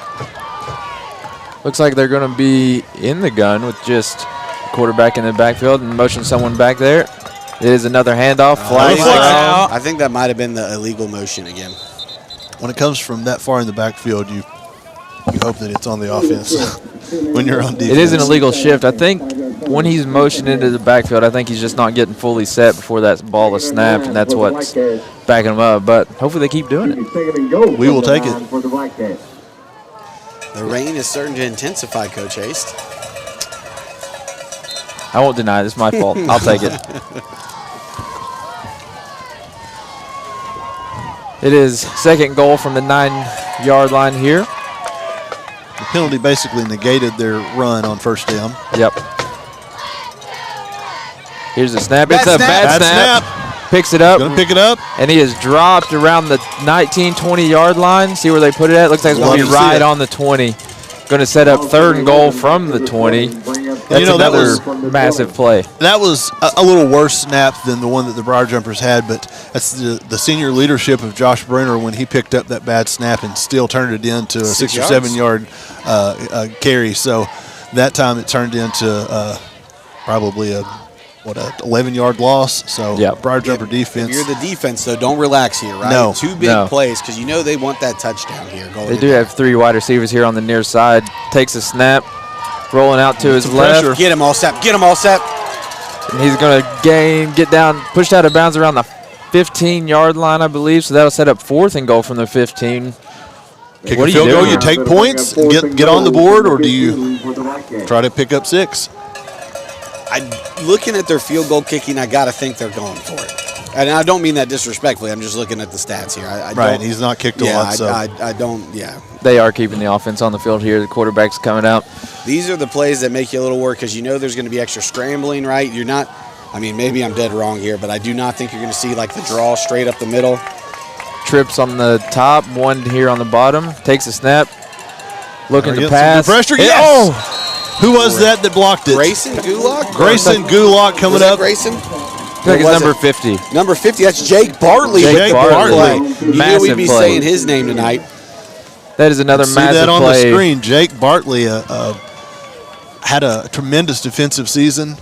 Looks like they're going to be in the gun with just quarterback in the backfield and motion someone back there. It is another handoff. Flag out. I think that might have been the illegal motion again. When it comes from that far in the backfield, you hope that it's on the offense when you're on defense. It is an illegal shift. I think when he's motioned into the backfield, I think he's just not getting fully set before that ball is snapped, and that's what's backing him up. But hopefully they keep doing it. We will take it. The rain is starting to intensify, Coach Haste. I won't deny it. It's my fault. I'll take it. It is second goal from the 9-yard line here. The penalty basically negated their run on first down. Yep. Here's the snap. It's a bad snap. Picks it up. Going to pick it up. And he is dropped around the 19, 20-yard line. See where they put it at? Looks like it's going to be right on the 20. Going to set up third and goal from the 20. That's another massive play. That was a little worse snap than the one that the Briar Jumpers had, but that's the senior leadership of Josh Brenner when he picked up that bad snap and still turned it into a 6 or 7 yard carry. So that time it turned into probably a 11-yard loss. So Briar Jumper defense. If you're the defense, though, don't relax here, right? No. Two big plays because you know they want that touchdown here. They do have 3 wide receivers here on the near side. Takes a snap, rolling out to his left. Pressure. Get him all set. Get him all set. And he's going to get down, pushed out of bounds around the 15-yard line, I believe. So that'll set up fourth and goal from the 15. Kick a field goal, you take points, get on the board, or do you try to pick up 6? Looking at their field goal kicking, I got to think they're going for it. And I don't mean that disrespectfully. I'm just looking at the stats here. He's not kicked a lot. So I don't. They are keeping the offense on the field here. The quarterback's coming out. These are the plays that make you a little work because you know there's going to be extra scrambling, right? You're not. I mean, maybe I'm dead wrong here, but I do not think you're going to see like the draw straight up the middle. Trips on the top, one here on the bottom. Takes a snap. Looking to pass. Pressure. Yes. Who was that blocked it? Grayson Gulock? Grayson Gulock coming up. Grayson? I think it's number 50. Number 50, that's Jake Bartley. Jake Bartley. You knew we'd be saying his name tonight. That is another massive play. See that on the screen. Jake Bartley had a tremendous defensive season.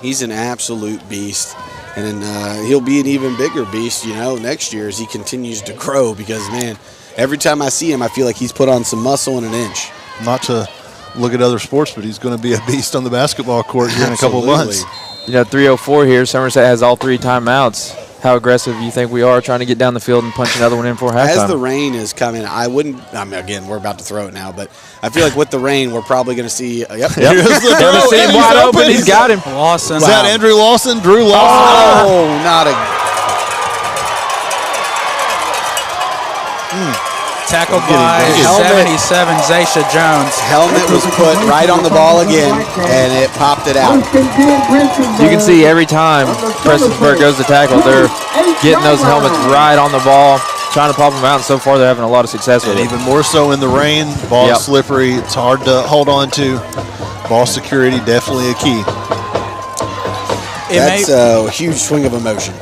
He's an absolute beast. And he'll be an even bigger beast, next year as he continues to grow because, man, every time I see him, I feel like he's put on some muscle in an inch. Not to look at other sports, but he's going to be a beast on the basketball court here in a couple of months. 3:04 here. Somerset has all 3 timeouts. How aggressive you think we are trying to get down the field and punch another one in for halftime? As the rain is coming, again, we're about to throw it now, but I feel like with the rain, we're probably going to see, Here's wide open. He's got him. Lawson. Is that Andrew Lawson? Drew Lawson? Oh, not a... Tackled by 77, Zaysha Jones. Helmet was put right on the ball again, and it popped it out. You can see every time Prestonsburg goes to tackle, they're getting those helmets right on the ball, trying to pop them out, and so far they're having a lot of success with it. Even more so in the rain. Ball is slippery. It's hard to hold on to. Ball security definitely a key. That's a huge swing of emotion.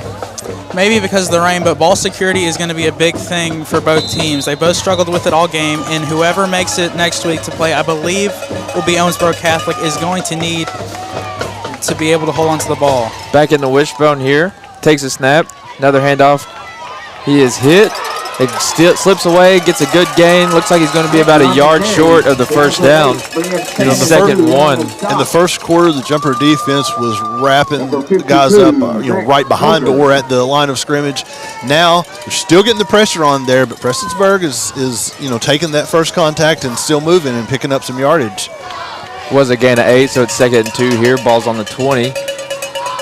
Maybe because of the rain, but ball security is going to be a big thing for both teams. They both struggled with it all game, and whoever makes it next week to play, I believe, will be Owensboro Catholic, is going to need to be able to hold on to the ball. Back in the wishbone here. Takes a snap. Another handoff. He is hit. It slips away, gets a good gain. Looks like he's going to be about a yard short of the first down. In the second one. In the first quarter, the jumper defense was wrapping the guys up, right behind or at the line of scrimmage. Now they're still getting the pressure on there, but Prestonsburg is taking that first contact and still moving and picking up some yardage. Was a gain of 8, so it's 2nd and 2 here. Ball's on the 20.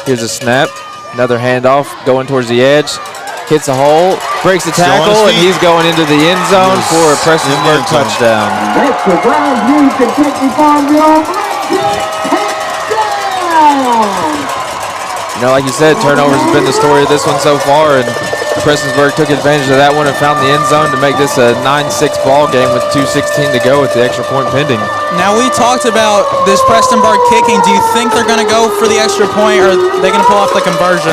Here's a snap. Another handoff going towards the edge. Hits a hole, breaks the tackle, and he's going into the end zone for a Prestonsburg touchdown. Like you said, turnovers have been the story of this one so far, and Prestonsburg took advantage of that one and found the end zone to make this a 9-6 ball game with 2:16 to go with the extra point pending. Now, we talked about this Prestonburg kicking. Do you think they're going to go for the extra point, or are they going to pull off the conversion?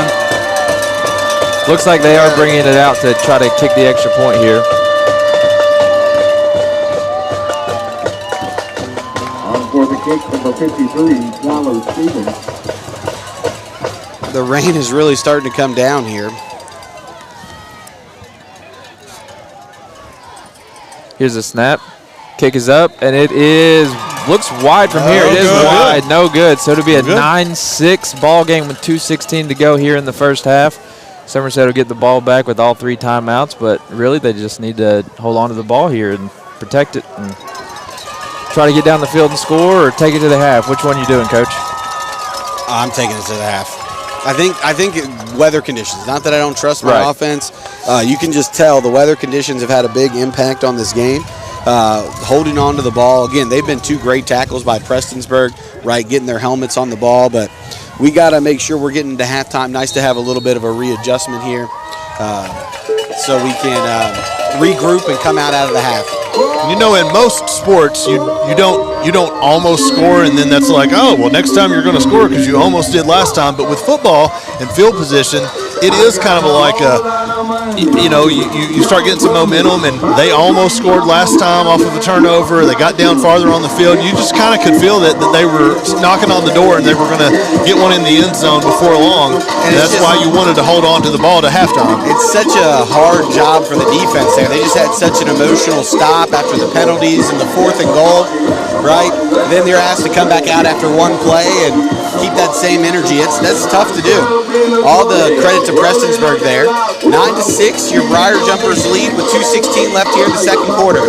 Looks like they are bringing it out to try to kick the extra point here. On for the kick, number 53, Tyler Stevens. The rain is really starting to come down here. Here's a snap. Kick is up, and it looks wide from here. It is wide, no good. So it'll be a 9-6 ball game with 2:16 to go here in the first half. Somerset will get the ball back with all 3 timeouts, but really they just need to hold on to the ball here and protect it and try to get down the field and score, or take it to the half. Which one are you doing, Coach? I'm taking it to the half. I think weather conditions. Not that I don't trust my offense. You can just tell the weather conditions have had a big impact on this game. Holding on to the ball. Again, they've been 2 great tackles by Prestonsburg, right, getting their helmets on the ball, but we got to make sure we're getting to halftime. Nice to have a little bit of a readjustment here so we can regroup and come out of the half. In most sports, you don't almost score, and then that's like, oh, well, next time you're going to score because you almost did last time. But with football and field position, it is kind of like you start getting some momentum, and they almost scored last time off of a turnover. They got down farther on the field. You just kind of could feel that they were knocking on the door and they were going to get one in the end zone before long. And that's why you wanted to hold on to the ball to halftime. It's such a hard job for the defense there. They just had such an emotional stop after the penalties and the 4th and goal, right? Then they're asked to come back out after one play and keep that same energy. That's tough to do. All the credit to Prestonsburg there. 9-6, your Briar Jumpers lead with 2:16 left here in the second quarter.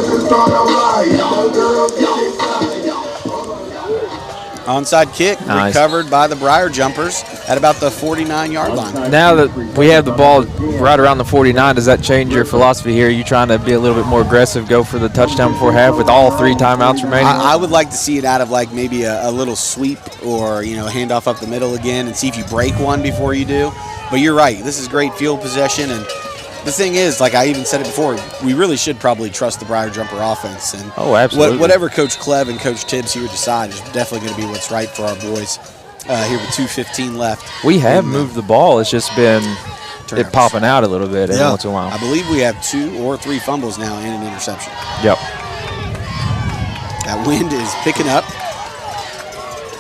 Onside kick recovered by the Briar Jumpers at about the 49-yard line. Now that we have the ball right around the 49, does that change your philosophy here? Are you trying to be a little bit more aggressive, go for the touchdown before half with all 3 timeouts remaining? I would like to see it out of like maybe a little sweep or handoff up the middle again and see if you break one before you do. But you're right. This is great field possession, and the thing is, like I even said it before, we really should probably trust the Briar Jumper offense. And absolutely. Whatever Coach Clev and Coach Tibbs here decide is definitely going to be what's right for our boys here with 2:15 left. We have moved the ball. It's just been it popping out a little bit every once in a while. I believe we have 2 or 3 fumbles now and an interception. Yep. That wind is picking up.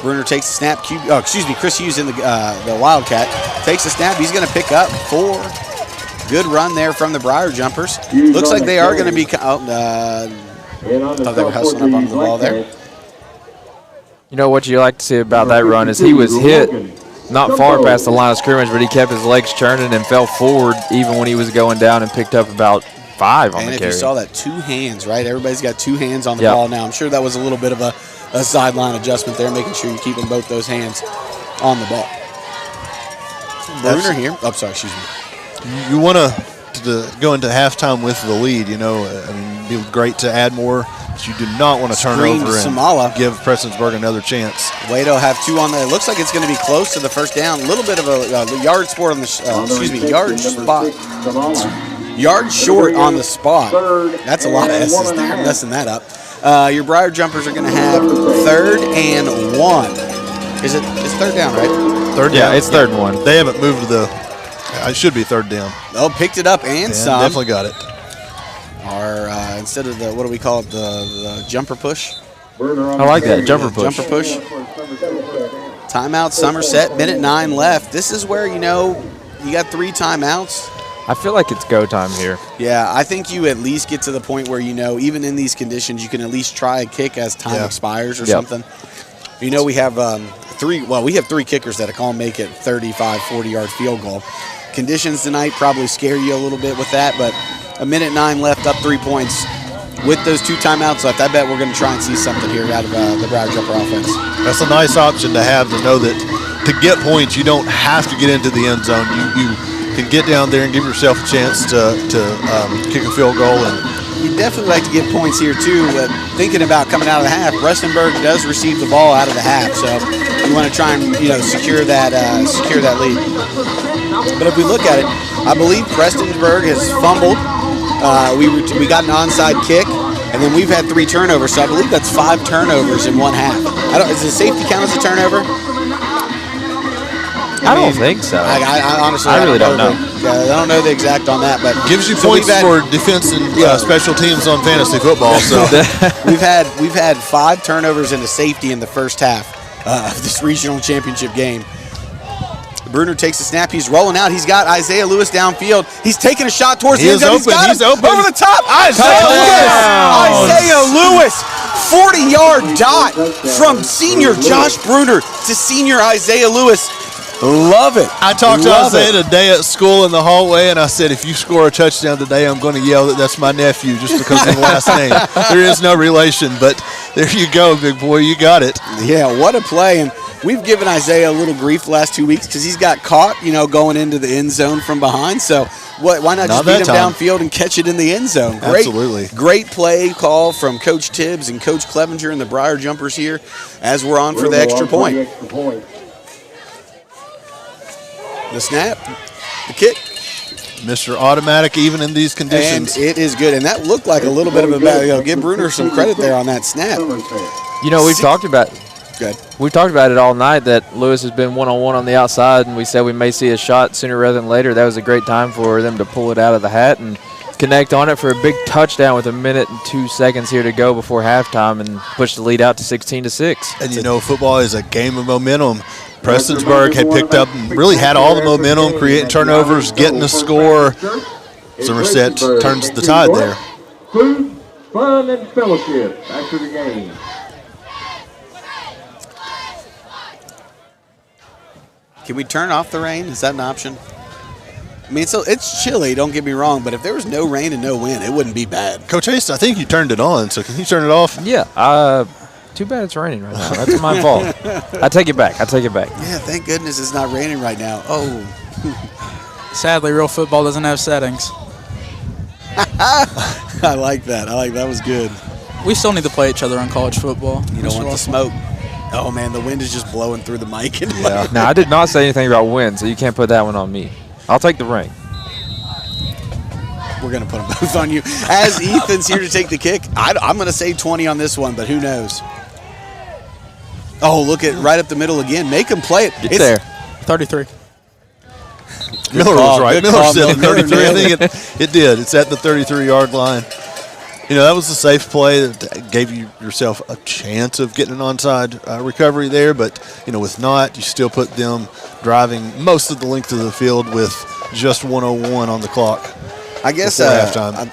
Bruner takes the snap. Chris Hughes in the Wildcat takes the snap. He's going to pick up 4. Good run there from the Briar Jumpers. Looks like they are going to be. They were hustling up onto the ball there. What you like to see about that run is he was hit not far past the line of scrimmage, but he kept his legs churning and fell forward even when he was going down and picked up about 5 on the carry. And if you saw that, 2 hands, right? Everybody's got 2 hands on the ball now. I'm sure that was a little bit of a sideline adjustment there, making sure you're keeping both those hands on the ball. Bruner here. Oh, sorry, excuse me. You want to go into halftime with the lead, it'd be great to add more, but you do not want to turn over and give Prestonsburg another chance. Wade'll have 2 on there. It looks like it's going to be close to the first down. A little bit of a yard sport on the yard spot. Yard short on the spot. That's a lot of S's there. I'm messing that up. Your Briar Jumpers are going to have 3rd and 1. It's 3rd down, right? Third down. Yeah, it's 3rd and 1. They haven't moved it should be 3rd down. Oh, picked it up and some. Definitely got it. Or instead of what do we call it, the jumper push? I like that, jumper push. Jumper push. Timeout, Somerset, minute 9 left. This is where, you got 3 timeouts. I feel like it's go time here. Yeah, I think you at least get to the point where, even in these conditions, you can at least try a kick as time expires or something. We have we have 3 kickers that can all make it 35, 40-yard field goal. Conditions tonight probably scare you a little bit with that, but a minute 9 left, up 3 points. With those 2 timeouts left, I bet we're going to try and see something here out of the Briar Jumper offense. That's a nice option to have, to know that to get points, you don't have to get into the end zone. You can get down there and give yourself a chance to kick a field goal. And you'd definitely like to get points here, too. Thinking about coming out of the half, Prestonburg does receive the ball out of the half, so you want to try and secure that lead. But if we look at it, I believe Prestonsburg has fumbled. We got an onside kick, and then we've had 3 turnovers, so I believe that's 5 turnovers in one half. Does the safety count as a turnover? I don't think so. I honestly, I really don't know. I don't know the exact on that, but gives you points for defense and special teams on fantasy football. So we've had 5 turnovers and a safety in the first half of this regional championship game. Bruner takes the snap. He's rolling out. He's got Isaiah Lewis downfield. He's taking a shot towards the end zone. He's open. Over the top. Isaiah Lewis. 40-yard dot from senior Josh Bruner to senior Isaiah Lewis. Love it. I talked to Isaiah today at school in the hallway, and I said, if you score a touchdown today, I'm going to yell that that's my nephew just because of the last name. There is no relation, but there you go, big boy. You got it. Yeah, what a play. And we've given Isaiah a little grief the last 2 weeks because he's got caught, going into the end zone from behind. So why not just beat him downfield and catch it in the end zone? Absolutely. Great play call from Coach Tibbs and Coach Clevenger and the Briar Jumpers here as we're on for the extra point. The snap, the kick. Mr. Automatic even in these conditions. And it is good. And that looked like a little bit of a bad. Give Bruner some credit there on that snap. We've talked about it all night that Lewis has been one-on-one on the outside, and we said we may see a shot sooner rather than later. That was a great time for them to pull it out of the hat and connect on it for a big touchdown with 1 minute and 2 seconds here to go before halftime and push the lead out to 16-6. And football is a game of momentum. Prestonsburg had picked up and really had all the momentum, creating turnovers, getting a score. Somerset turns the tide there. Food, fun, and fellowship after the game. Can we turn off the rain? Is that an option? I mean, so it's chilly, don't get me wrong, but if there was no rain and no wind, it wouldn't be bad. Coach Hayes, I think you turned it on, so can you turn it off? Yeah. Too bad it's raining right now. That's my fault. I take it back. Yeah, thank goodness it's not raining right now. Oh. Sadly, real football doesn't have settings. I like that. That was good. We still need to play each other on college football. You don't want the smoke. Oh, man, the wind is just blowing through the mic. Yeah. Now, I did not say anything about wind, so you can't put that one on me. I'll take the rain. We're going to put them both on you. As Ethan's here to take the kick, I'm going to say 20 on this one, but who knows? Oh, look at right up the middle again. Make him play it. It's there. 33. Miller was right. Miller said 33. I think it did. It's at the 33-yard line. That was a safe play that gave yourself a chance of getting an onside recovery there. But, with not, you still put them driving most of the length of the field with just 1:01 on the clock. I guess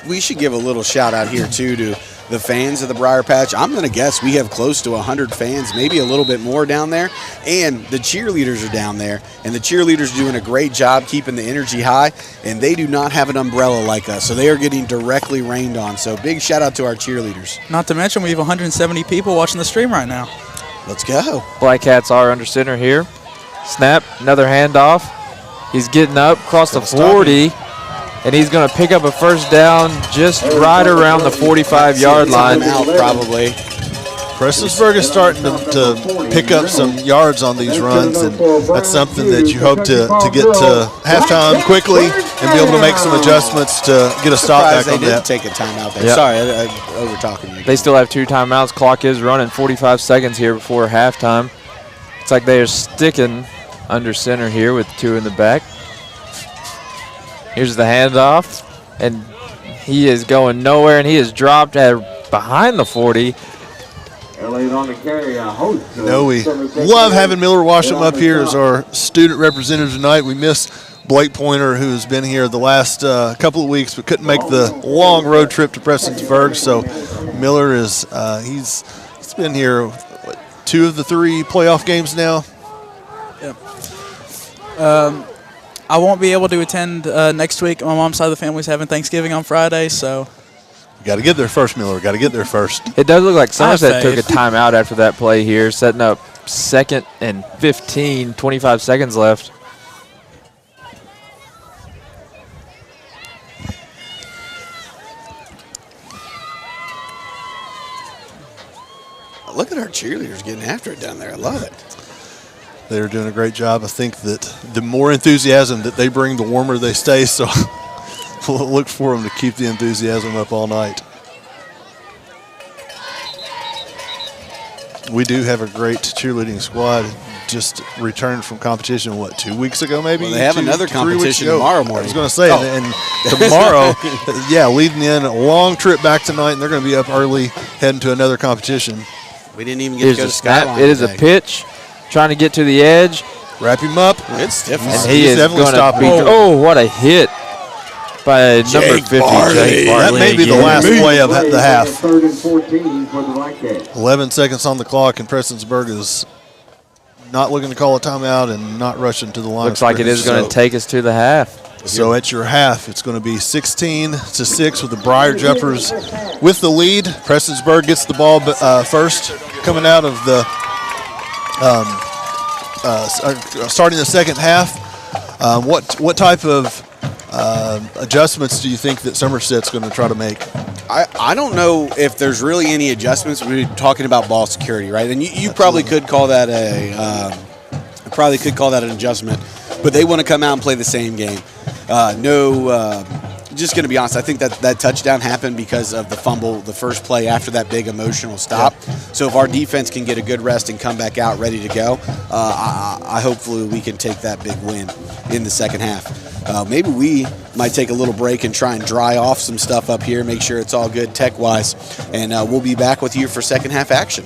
we should give a little shout out here, too, to the fans of the Briar Patch. I'm going to guess we have close to 100 fans, maybe a little bit more down there. And the cheerleaders are down there. And the cheerleaders are doing a great job keeping the energy high. And they do not have an umbrella like us. So they are getting directly rained on. So big shout out to our cheerleaders. Not to mention we have 170 people watching the stream right now. Let's go. Black Cats are under center here. Snap, another handoff. He's getting up across the 40. And he's going to pick up a first down just right around the 45-yard line. Out probably. Prestonsburg is starting to pick up some yards on these runs, and that's something that you hope to get to halftime quickly and be able to make some adjustments to get a stop back on that. They didn't take a timeout there. Yep. Sorry, I over-talking you. They still have 2 timeouts. Clock is running 45 seconds here before halftime. It's like they are sticking under center here with 2 in the back. Here's the handoff, and he is going nowhere, and he is dropped at behind the 40. We love having Miller Washam up here as our student representative tonight. We miss Blake Pointer, who's been here the last couple of weeks but couldn't make the long road trip to Prestonsburg. So Miller is he's been here, what, 2 of the 3 playoff games now. I won't be able to attend next week. My mom's side of the family's having Thanksgiving on Friday, so. You got to get there first, Miller. Got to get there first. It does look like Somerset took a faith. timeout after that play here, setting up 2nd and 15, 25 seconds left. Look at our cheerleaders getting after it down there. I love it. They're doing a great job. I think that the more enthusiasm that they bring, the warmer they stay. So we'll look for them to keep the enthusiasm up all night. We do have a great cheerleading squad. Just returned from competition, 2 weeks ago maybe? Well, they have another 3 weeks competition ago. tomorrow morning. I was going to say, and tomorrow, leading in a long trip back tonight, and they're going to be up early heading to another competition. We didn't even get to go to Skyline. It is a today. pitch, trying to get to the edge. Wrap him up. It's stiff. And he He's is definitely going stopping. to be. Oh, what a hit by number 50, Barley. Jake That Barley. may be the again. last play of the half. 3rd and 14 for the Whitecaps. 11 seconds on the clock, and Prestonsburg is not looking to call a timeout and not rushing to the line. Looks like it is going to take us to the half. So at your half, it's going to be 16-6 with the Briar Jumpers with the lead. Prestonsburg gets the ball first, coming out of the starting the second half. What type of adjustments do you think that Somerset's going to try to make? I don't know if there's really any adjustments. We're talking about ball security, right? And you probably could call that an adjustment, but they want to come out and play the same game. Just going to be honest, I think that touchdown happened because of the fumble, the first play after that big emotional stop. Yeah. So if our defense can get a good rest and come back out ready to go, I hopefully we can take that big win in the second half. Maybe we might take a little break and try and dry off some stuff up here, make sure it's all good tech-wise, and we'll be back with you for second half action.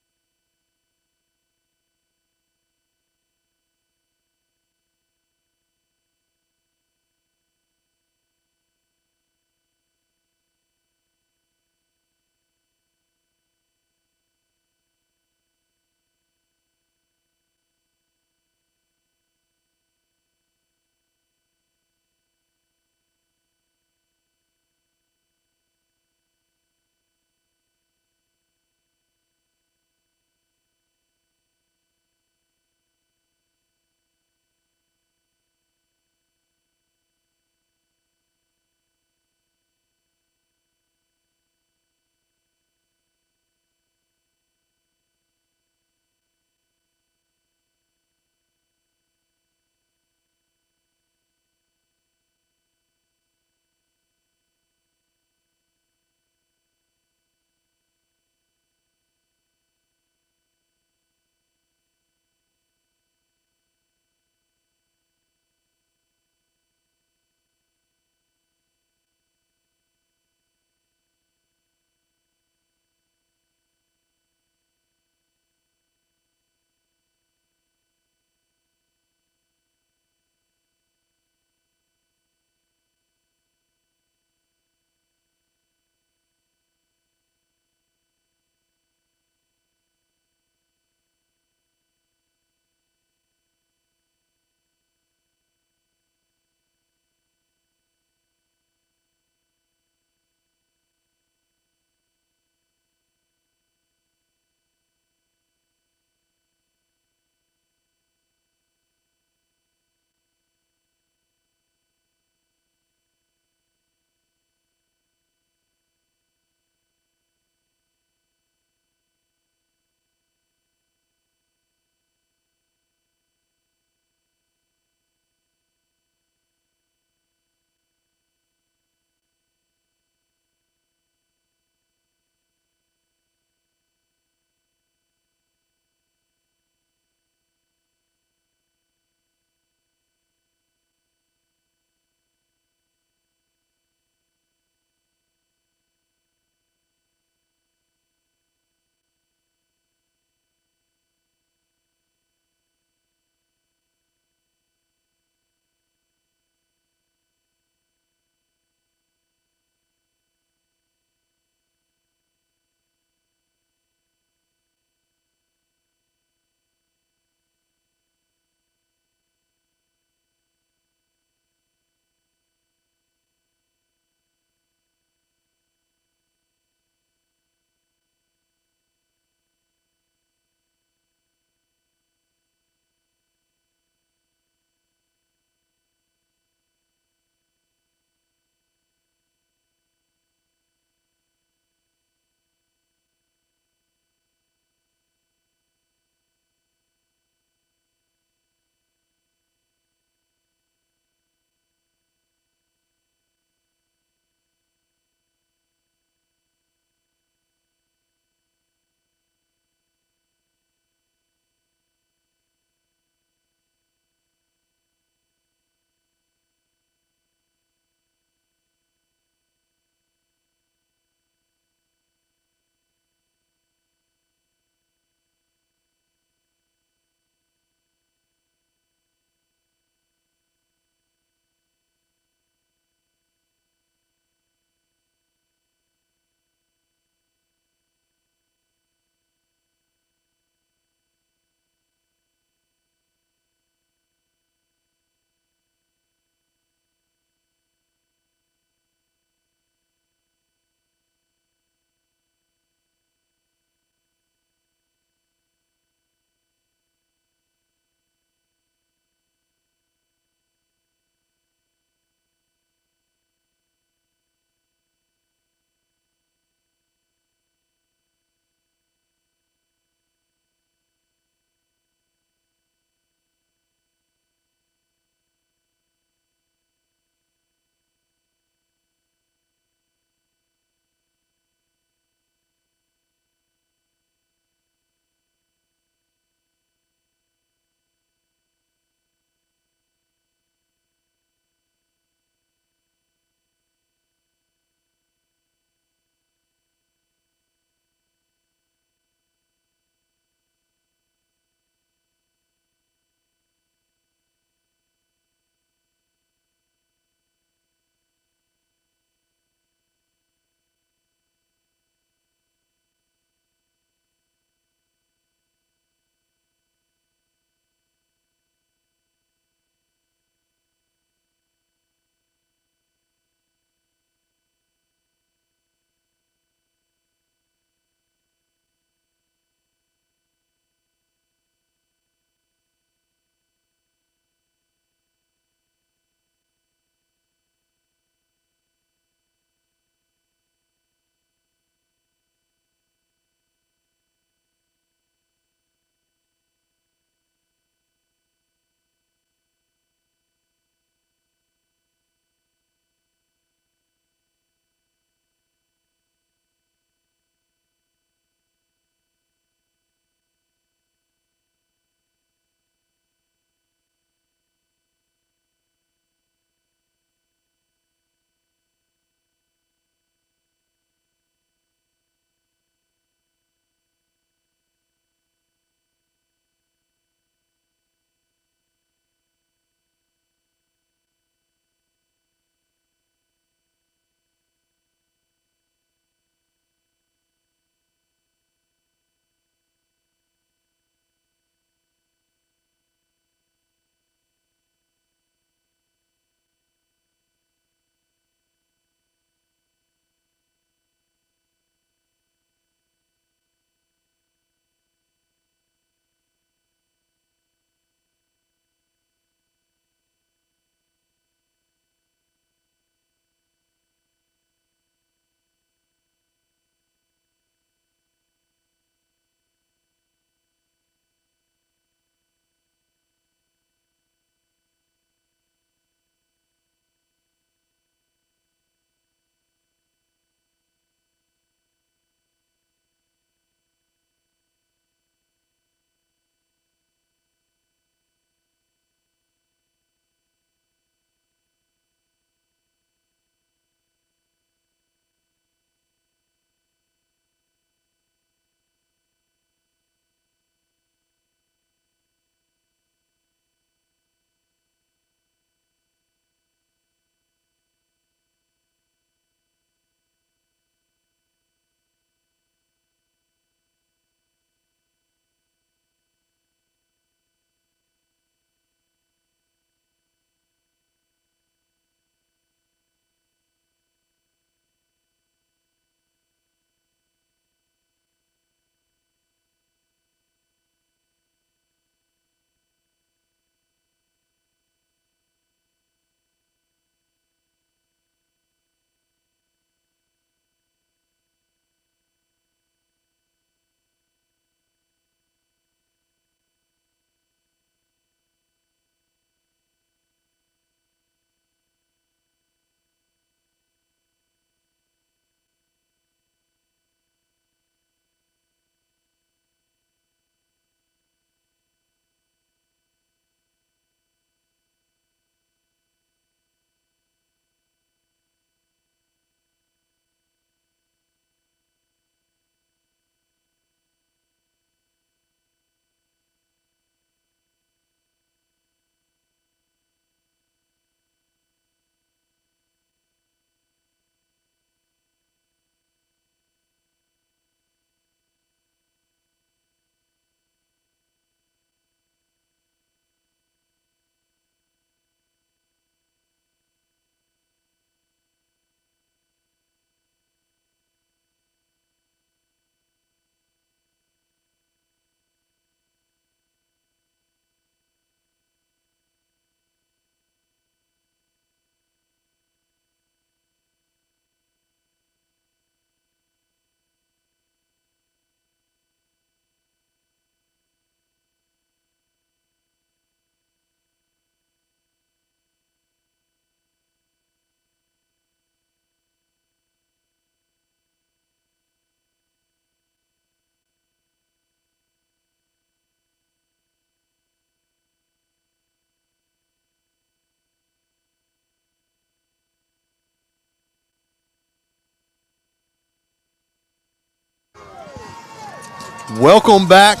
Welcome back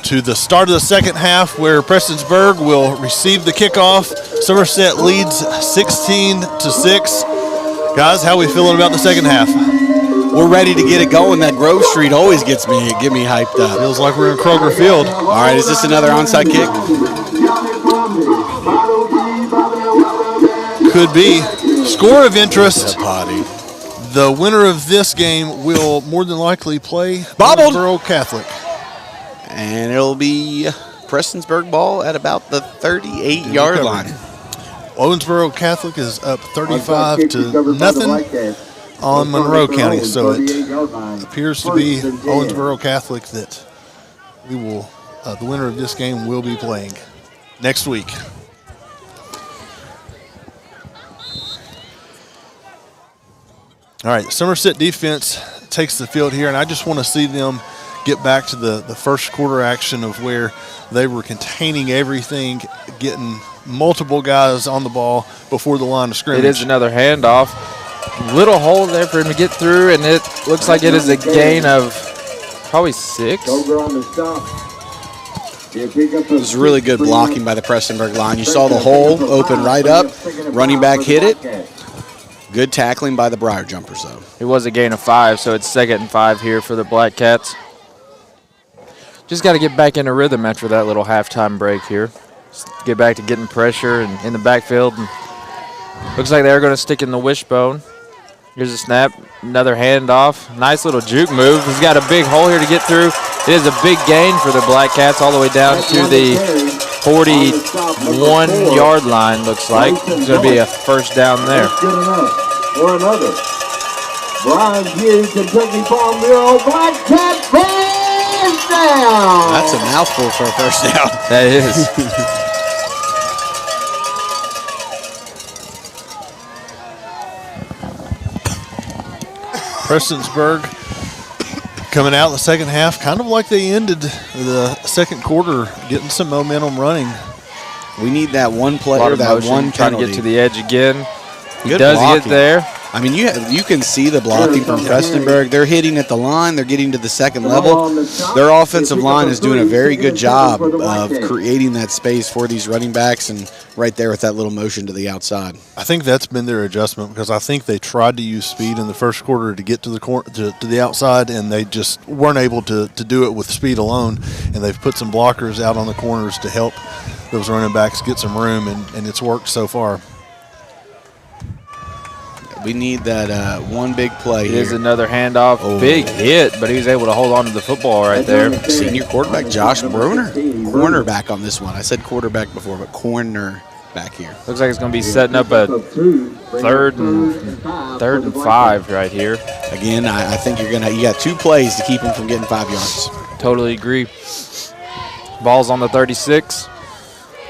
to the start of the second half where Prestonsburg will receive the kickoff. Somerset leads 16-6. Guys, how are we feeling about the second half? We're ready to get it going. That Grove Street always get me hyped up. Feels like we're in Kroger Field. All right, is this another onside kick? Could be. Score of interest. Potty. The winner of this game will more than likely play Bobbled. Owensboro Catholic. And it'll be Prestonsburg ball at about the 38-yard line. Owensboro Catholic is up 35-0 on Monroe County, so it appears to be Owensboro Catholic that we will, the winner of this game will be playing next week. All right, Somerset defense takes the field here, and I just want to see them get back to the first quarter action of where they were containing everything, getting multiple guys on the ball before the line of scrimmage. It is another handoff. Little hole there for him to get through, and it looks like it is a gain of probably 6. It was really good blocking by the Prestonburg line. You saw the hole open right up. Running back hit it. Good tackling by the Briar Jumpers, though. It was a gain of 5, so it's 2nd and 5 here for the Black Cats. Just got to get back into rhythm after that little halftime break here. Just get back to getting pressure and in the backfield. And looks like they're going to stick in the wishbone. Here's a snap, another handoff. Nice little juke move. He's got a big hole here to get through. It is a big gain for the Black Cats all the way down to the 41-yard line, looks like. It's going to be a first down there. That's good enough. Or another. Brian Hughes, Kentucky Farm Bureau, Black Cat first down. That's a mouthful for a first down. That is. Prestonsburg coming out in the second half, kind of like they ended the second quarter, getting some momentum running. We need that one player, A lot of that motion, one trying penalty. to get to the edge again. He Good does blocking. get there. I mean, you can see the blocking from Prestonburg. They're hitting at the line. They're getting to the second level. Their offensive line is doing a very good job of creating that space for these running backs, and right there with that little motion to the outside. I think that's been their adjustment because I think they tried to use speed in the first quarter to get to the to the outside, and they just weren't able to do it with speed alone. And they've put some blockers out on the corners to help those running backs get some room, and it's worked so far. We need that one big play It here. is another handoff. Oh. Big hit, but he was able to hold on to the football right there. Senior quarterback Josh Bruner, cornerback on this one. I said quarterback before, but corner back here. Looks like it's going to be setting up a third and 5 right here. Again, I think you got 2 plays to keep them from getting 5 yards. Totally agree. Ball's on the 36.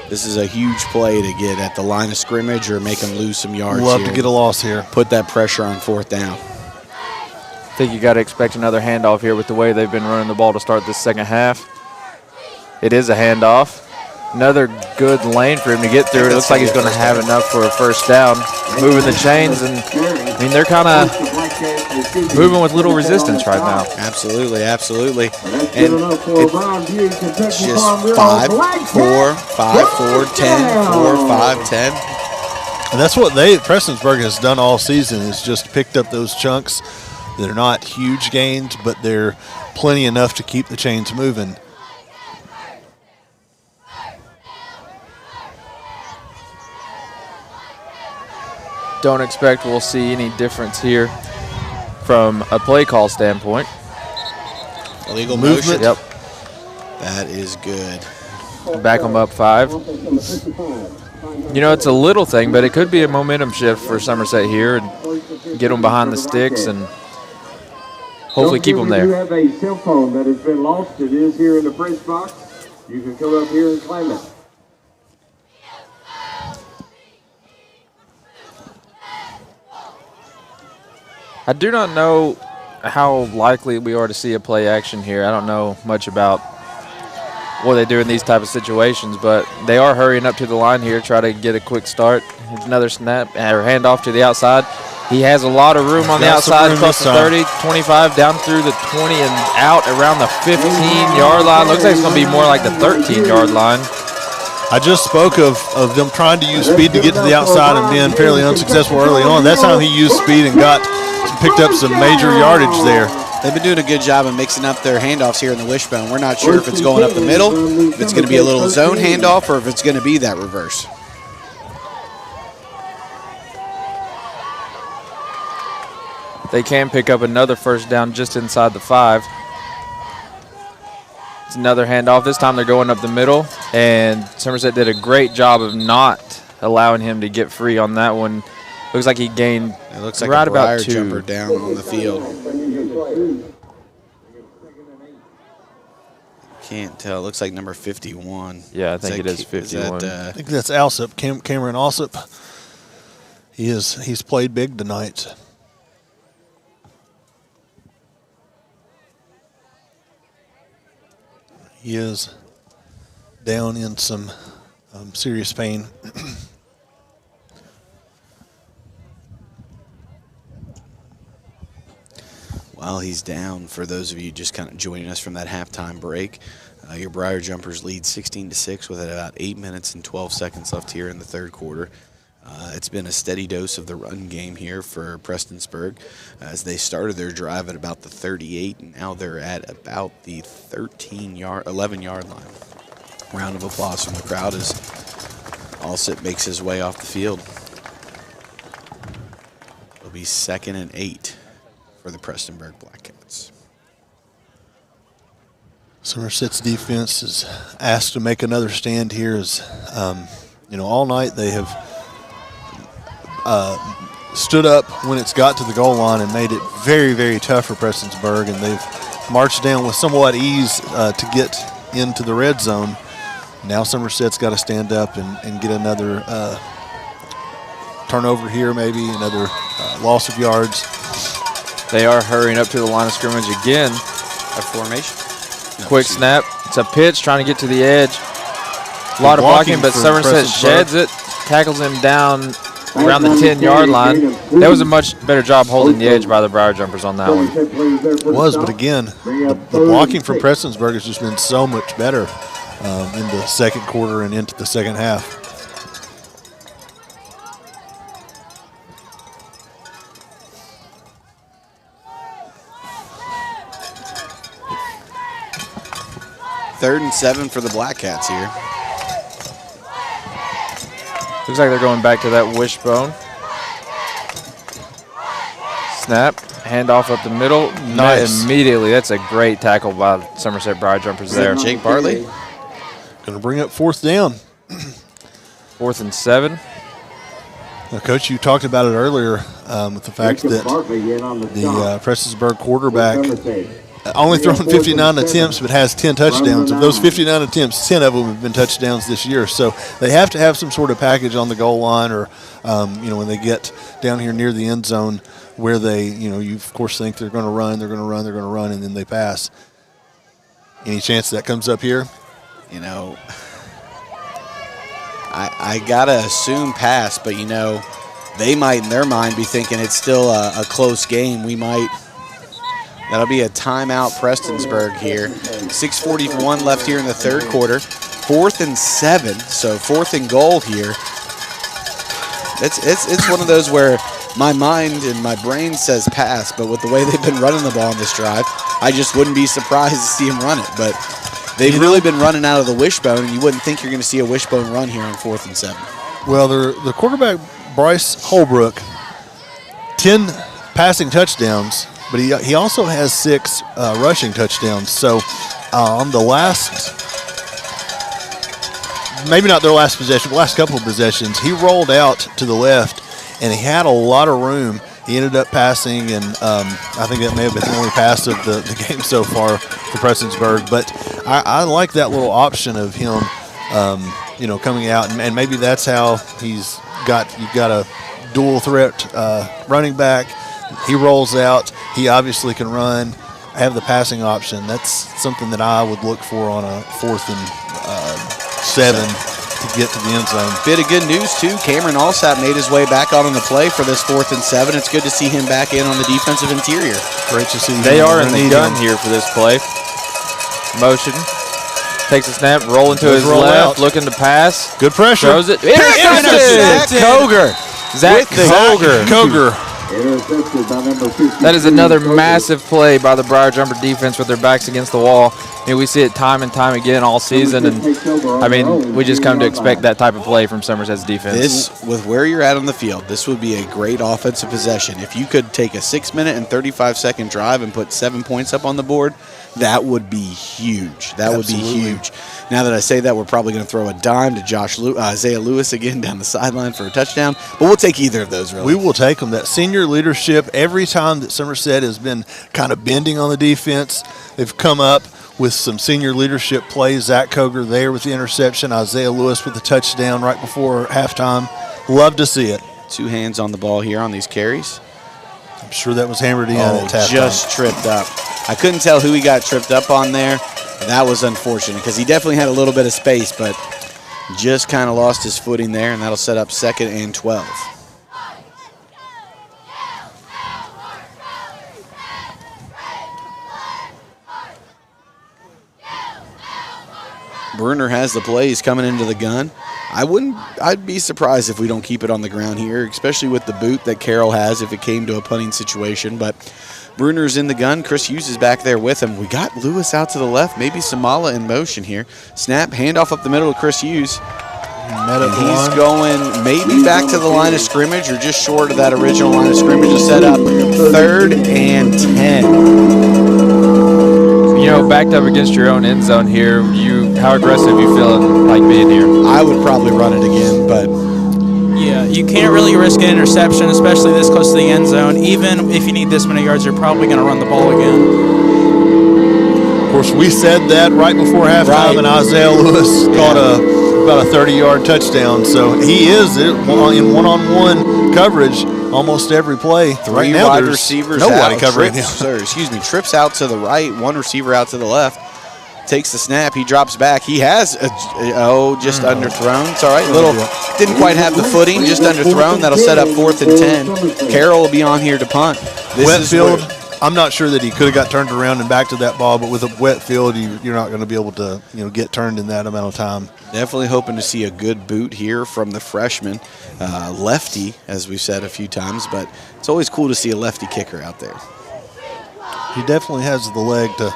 This is a huge play to get at the line of scrimmage or make them lose some yards. Love here. to get a loss here. Put that pressure on 4th down. I think you got to expect another handoff here with the way they've been running the ball to start this second half. It is a handoff. Another good lane for him to get through. It looks like he's going to have enough for a first down. Moving the chains, and I mean, they're kind of moving with little resistance right now. Absolutely, absolutely. That's And good enough for Brian Hughes, Kentucky it's just Farm Bureau, 5, Black 4, 5, 4, 10, 4, 5, 10. And that's what Prestonsburg has done all season, is just picked up those chunks. They're not huge gains, but they're plenty enough to keep the chains moving. Don't expect we'll see any difference here from a play call standpoint. Illegal Movement. motion. Yep. That is good. Back them up 5. You know, it's a little thing, but it could be a momentum shift for Somerset here and get them behind the sticks and hopefully keep them We do there. have a cell phone that has been lost. It is here in the press box. You can come up here and claim it. I do not know how likely we are to see a play action here. I don't know much about what they do in these type of situations, but they are hurrying up to the line here, try to get a quick start. Here's another snap or handoff to the outside. He has a lot of room on the got some outside room across this the time. 30, 25, down through the 20 and out around the 15-yard line. Looks like it's going to be more like the 13-yard line. I just spoke of them trying to use speed to get to the outside and being fairly unsuccessful early on. That's how he used speed and picked up some major yardage there. They've been doing a good job of mixing up their handoffs here in the wishbone. We're not sure if it's going up the middle, if it's going to be a little zone handoff, or if it's going to be that reverse. They can pick up another first down just inside the 5. It's another handoff. This time they're going up the middle, and Somerset did a great job of not allowing him to get free on that one. Looks like he gained It looks like right a Briar about 2. jumper down on the field. Can't tell. It looks like number 51. Yeah, I think it is 51. I think that's Alsop, Cameron Alsop. He's played big tonight. He is down in some serious pain. While he's down, for those of you just kind of joining us from that halftime break, your Briar Jumpers lead 16-6 with about 8 minutes and 12 seconds left here in the third quarter. It's been a steady dose of the run game here for Prestonsburg as they started their drive at about the 38, and now they're at about the 11-yard line. Round of applause from the crowd as Alsip makes his way off the field. It'll be 2nd and 8 for the Prestonburg Black Cats. Somerset's defense is asked to make another stand here. All night they have stood up when it's got to the goal line and made it very, very tough for Prestonsburg, and they've marched down with somewhat ease to get into the red zone. Now Somerset's got to stand up and get another turnover here, maybe another loss of yards. They are hurrying up to the line of scrimmage again. A formation. Quick snap. It's a pitch trying to get to the edge. A lot of blocking, but Somerset sheds it, tackles him down around the 10-yard line. That was a much better job holding the edge by the Briar Jumpers on that one. It was, but again, the blocking from Prestonsburg has just been so much better in the second quarter and into the second half. Third and 7 for the Black Cats here. Looks like they're going back to that wishbone. Snap, handoff up the middle. Nice. Immediately, that's a great tackle by Somerset Briar Jumpers there. Jake Bartley. Going to bring up 4th down. 4th and 7. Now, Coach, you talked about it earlier with the fact that the Prestonsburg quarterback only thrown 59 attempts but has 10 touchdowns. Of those 59 attempts, 10 of them have been touchdowns this year. So they have to have some sort of package on the goal line or, when they get down here near the end zone where they, you of course think they're going to run, and then they pass. Any chance that comes up here? I got to assume pass, but, they might in their mind be thinking it's still a close game. That'll be a timeout Prestonsburg here. 6:41 left here in the third quarter. 4th and 7, so 4th and goal here. It's one of those where my mind and my brain says pass, but with the way they've been running the ball on this drive, I just wouldn't be surprised to see them run it. But they've really been running out of the wishbone, and you wouldn't think you're going to see a wishbone run here on 4th and 7. Well, the quarterback, Bryce Holbrook, 10 passing touchdowns, but he also has 6 rushing touchdowns. So on the last, maybe not their last possession, but last couple of possessions, he rolled out to the left, and he had a lot of room. He ended up passing, and I think that may have been the only pass of the game so far for Prestonsburg. But I like that little option of him, coming out, and maybe that's how you've got a dual threat running back. He rolls out. He obviously can run. Have the passing option. That's something that I would look for on a 4th and 7 to get to the end zone. Bit of good news, too. Cameron Allsap made his way back out on the play for this 4th and 7. It's good to see him back in on the defensive interior. Great to see They him. are in the gun here for this play. Motion. Takes a snap, rolling to his roll left, out. looking to pass. Good pressure. Throws it. Zach Koger. Zach Koger. Koger. Intercepted by number 50. That is another massive play by the Briar Jumper defense with their backs against the wall. I mean, we see it time and time again all season, and I mean, we just come to expect that type of play from Somerset's defense. This, with where you're at on the field, this would be a great offensive possession. If you could take a 6-minute and 35-second drive and put 7 points up on the board, that would be huge. That would be huge. Now that I say that, we're probably going to throw a dime to Isaiah Lewis again down the sideline for a touchdown, but we'll take either of those, really. We will take them. That senior leadership, every time that Somerset has been kind of bending on the defense, they've come up with some senior leadership plays. Zach Koger there with the interception, Isaiah Lewis with the touchdown right before halftime. Love to see it. 2 hands on the ball here on these carries. I'm sure that was hammered in at halftime. Just tripped up. I couldn't tell who he got tripped up on there. That was unfortunate because he definitely had a little bit of space, but just kind of lost his footing there, and that'll set up 2nd and 12. Bruner has the play. He's coming into the gun. I'd be surprised if we don't keep it on the ground here, especially with the boot that Carroll has if it came to a punting situation. But Bruner's in the gun. Chris Hughes is back there with him. We got Lewis out to the left, maybe Samala in motion here. Snap, handoff up the middle to Chris Hughes. He's going maybe back to the line of scrimmage or just short of that original line of scrimmage to set up 3rd and 10. You know, backed up against your own end zone here, how aggressive you feeling like being here? I would probably run it again, but Yeah, you can't really risk an interception, especially this close to the end zone. Even if you need this many yards, you're probably going to run the ball again. Of course, we said that right before halftime, and Isaiah Lewis caught about a 30-yard touchdown. So he is in one-on-one coverage almost every play. 3 right now, wide there's receivers nobody out. covering Trips out to the right, 1 receiver out to the left. Takes the snap. He drops back. He has just underthrown. It's all right. Didn't quite have the footing. Just underthrown. That'll set up 4th and 10. Carroll will be on here to punt. Wet field. I'm not sure that he could have got turned around and back to that ball, but with a wet field, you're not going to be able to get turned in that amount of time. Definitely hoping to see a good boot here from the freshman. Lefty, as we've said a few times, but it's always cool to see a lefty kicker out there. He definitely has the leg to.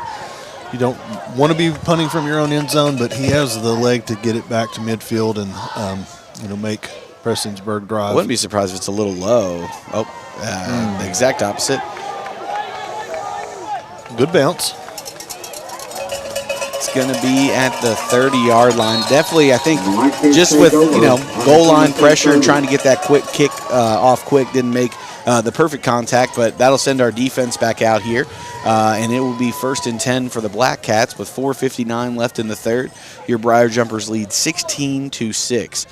You don't want to be punting from your own end zone, but he has the leg to get it back to midfield and make Prestonsburg drive. I wouldn't be surprised if it's a little low. The exact opposite. Good bounce. It's going to be at the 30-yard line. Definitely, I think, just with goal line pressure and trying to get that quick kick off quick, didn't make the perfect contact, but that'll send our defense back out here. And it will be 1st and 10 for the Black Cats with 4:59 left in the 3rd. Your Briar Jumpers lead 16-6.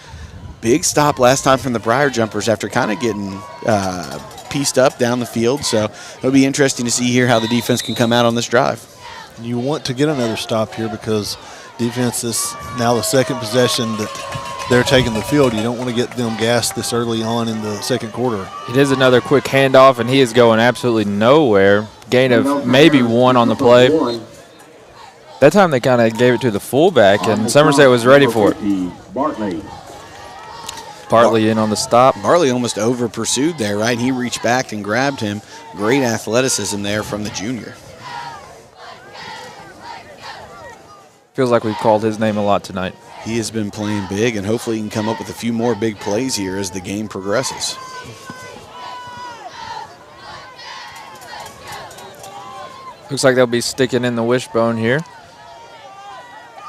Big stop last time from the Briar Jumpers after kind of getting pieced up down the field. So it'll be interesting to see here how the defense can come out on this drive. You want to get another stop here because defense is now the 2nd possession that they're taking the field. You don't want to get them gassed this early on in the 2nd quarter. It is another quick handoff, and he is going absolutely nowhere. Gain of maybe 1 on the play. That time they kind of gave it to the fullback, and Somerset was ready for it. Bartley in on the stop. Bartley almost over-pursued there, right? He reached back and grabbed him. Great athleticism there from the junior. Feels like we've called his name a lot tonight. He has been playing big, and hopefully he can come up with a few more big plays here as the game progresses. Looks like they'll be sticking in the wishbone here.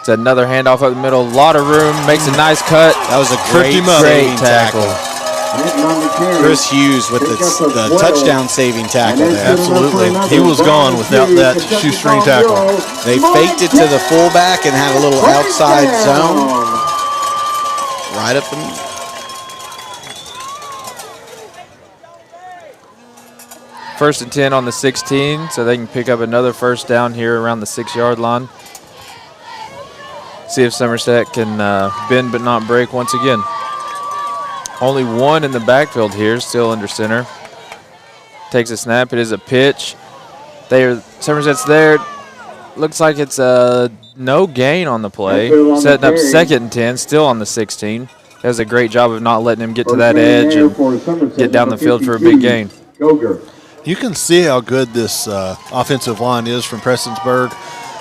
It's another handoff up the middle. A lot of room. Makes a nice cut. That was a great tackle. Chris Hughes with the touchdown saving tackle there. Absolutely. He was gone without that shoestring tackle. They faked it to the fullback and had a little outside zone. Right up the middle. First and 10 on the 16, so they can pick up another 1st down here around the 6-yard line. see if Somerset can bend but not break once again. Only one in the backfield here, still under center. Takes a snap. It is a pitch. Somerset's there. Looks like it's no gain on the play. Setting up 2nd and 10, still on the 16. Does a great job of not letting him get to that edge and get down the field for a big gain. You can see how good this offensive line is from Prestonsburg.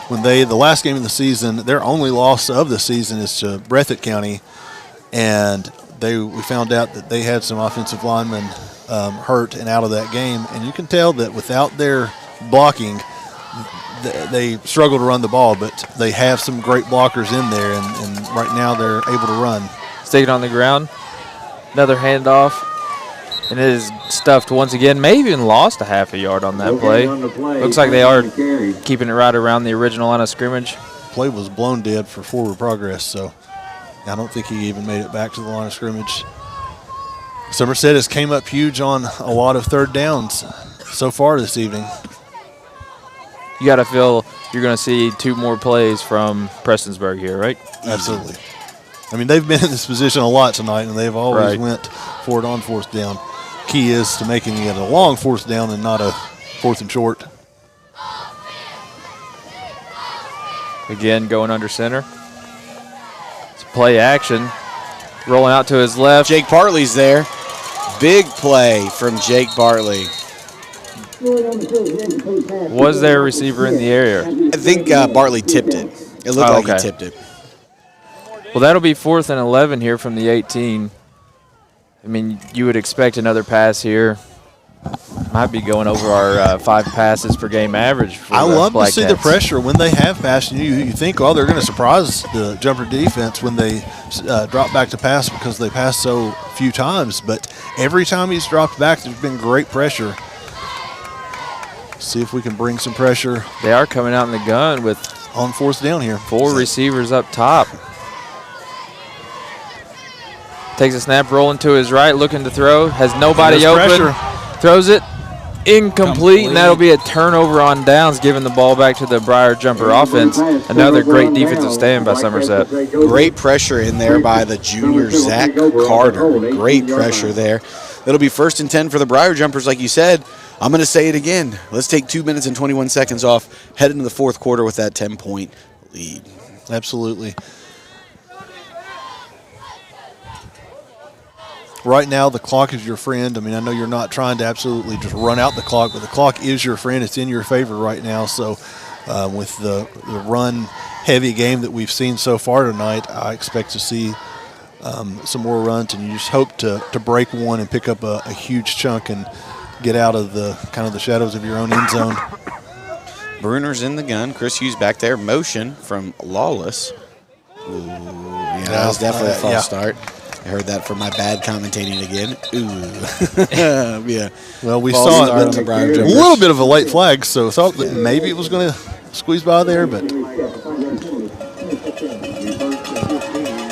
When the last game of the season, their only loss of the season is to Breathitt County, and we found out that they had some offensive linemen hurt and out of that game, and you can tell that without their blocking, they struggle to run the ball, but they have some great blockers in there, and right now they're able to run. Stick it on the ground. Another handoff, and it is stuffed once again. May have even lost a half a yard on that play. Looks like they are keeping it right around the original line of scrimmage. Play was blown dead for forward progress, so I don't think he even made it back to the line of scrimmage. Somerset has came up huge on a lot of 3rd downs so far this evening. You got to feel you're going to see 2 more plays from Prestonsburg here, right? Absolutely. I mean, they've been in this position a lot tonight, and they've always went for it on 4th down. Key is to making it a long 4th down and not a 4th and short. Again, going under center. It's play action. Rolling out to his left. Jake Bartley's there. Big play from Jake Bartley. Was there a receiver in the area? I think Bartley tipped it. It looked like he tipped it. Well, that'll be 4th and 11 here from the 18. I mean, you would expect another pass here. Might be going over our 5 passes per game average. I love to see the pressure when they have passed. You think, oh, they're going to surprise the jumper defense when they drop back to pass because they pass so few times. But every time he's dropped back, there's been great pressure. See if we can bring some pressure. They are coming out in the gun with on 4th down here. 4 receivers up top. Takes a snap, rolling to his right, looking to throw. Has nobody open. Pressure. Throws it incomplete, and that'll be a turnover on downs, giving the ball back to the Briar Jumper offense. Another great defensive stand by Somerset. Great pressure in there by the junior Zach Carter. Great pressure there. It'll be 1st and 10 for the Briar Jumpers, like you said. I'm going to say it again. Let's take 2 minutes and 21 seconds off, head into the 4th quarter with that 10-point lead. Absolutely. Right now, the clock is your friend. I mean, I know you're not trying to absolutely just run out the clock, but the clock is your friend. It's in your favor right now. So with the run-heavy game that we've seen so far tonight, I expect to see some more runs, and you just hope to break one and pick up a huge chunk and get out of the kind of the shadows of your own end zone. Bruner's in the gun. Chris Hughes back there. Motion from Lawless. Ooh, yeah, that was definitely a false start. I heard that from my bad commentating again. Ooh. Yeah. Well, we saw it. A little bit of a late flag, so thought that maybe it was going to squeeze by there, but.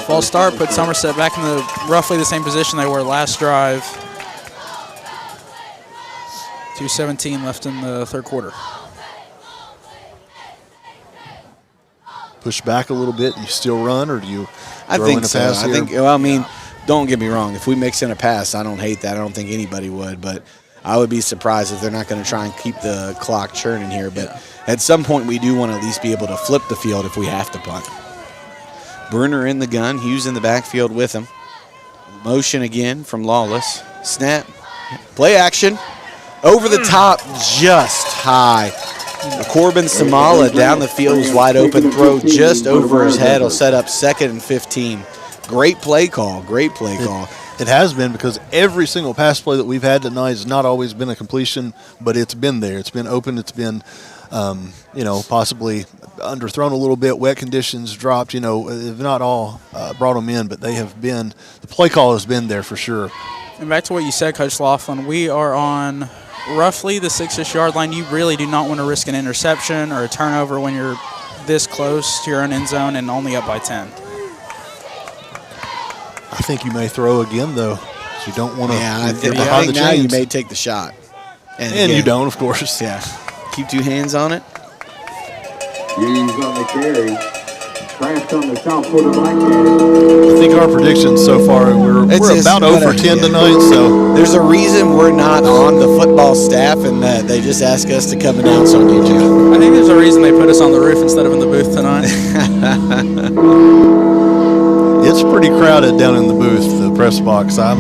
False start put Somerset back in roughly the same position they were last drive. 2:17 left in the 3rd quarter. Push back a little bit, you still run, or do you I throw think in a so. pass I here? think, well, I mean, don't get me wrong. If we mix in a pass, I don't hate that. I don't think anybody would, but I would be surprised if they're not going to try and keep the clock churning here. But at some point, we do want to at least be able to flip the field if we have to punt. Bruner in the gun. Hughes in the backfield with him. Motion again from Lawless. Snap. Play action. Over the top, just high. Corbin Samala down the field was wide open. Throw just over his head. Will set up 2nd and 15. Great play call. Great play call. It has been, because every single pass play that we've had tonight has not always been a completion, but it's been there. It's been open. It's been, possibly underthrown a little bit. Wet conditions dropped. They've not all brought them in, but they have been. The play call has been there for sure. And back to what you said, Coach Laughlin, we are on roughly the 6-ish yard line. You really do not want to risk an interception or a turnover when you're this close to your own end zone and only up by 10. I think you may throw again, though. So you don't want to I think behind the now chains. you may take the shot. And you don't, of course. Yeah. Keep 2 hands on it. Hughes on the carry. Crashed on the south quarter black net. I think our predictions so far, we're about over 10 tonight. So there's a reason we're not on the football staff, and that they just ask us to come announce on YouTube. I think there's a reason they put us on the roof instead of in the booth tonight. It's pretty crowded down in the booth, the press box. I'm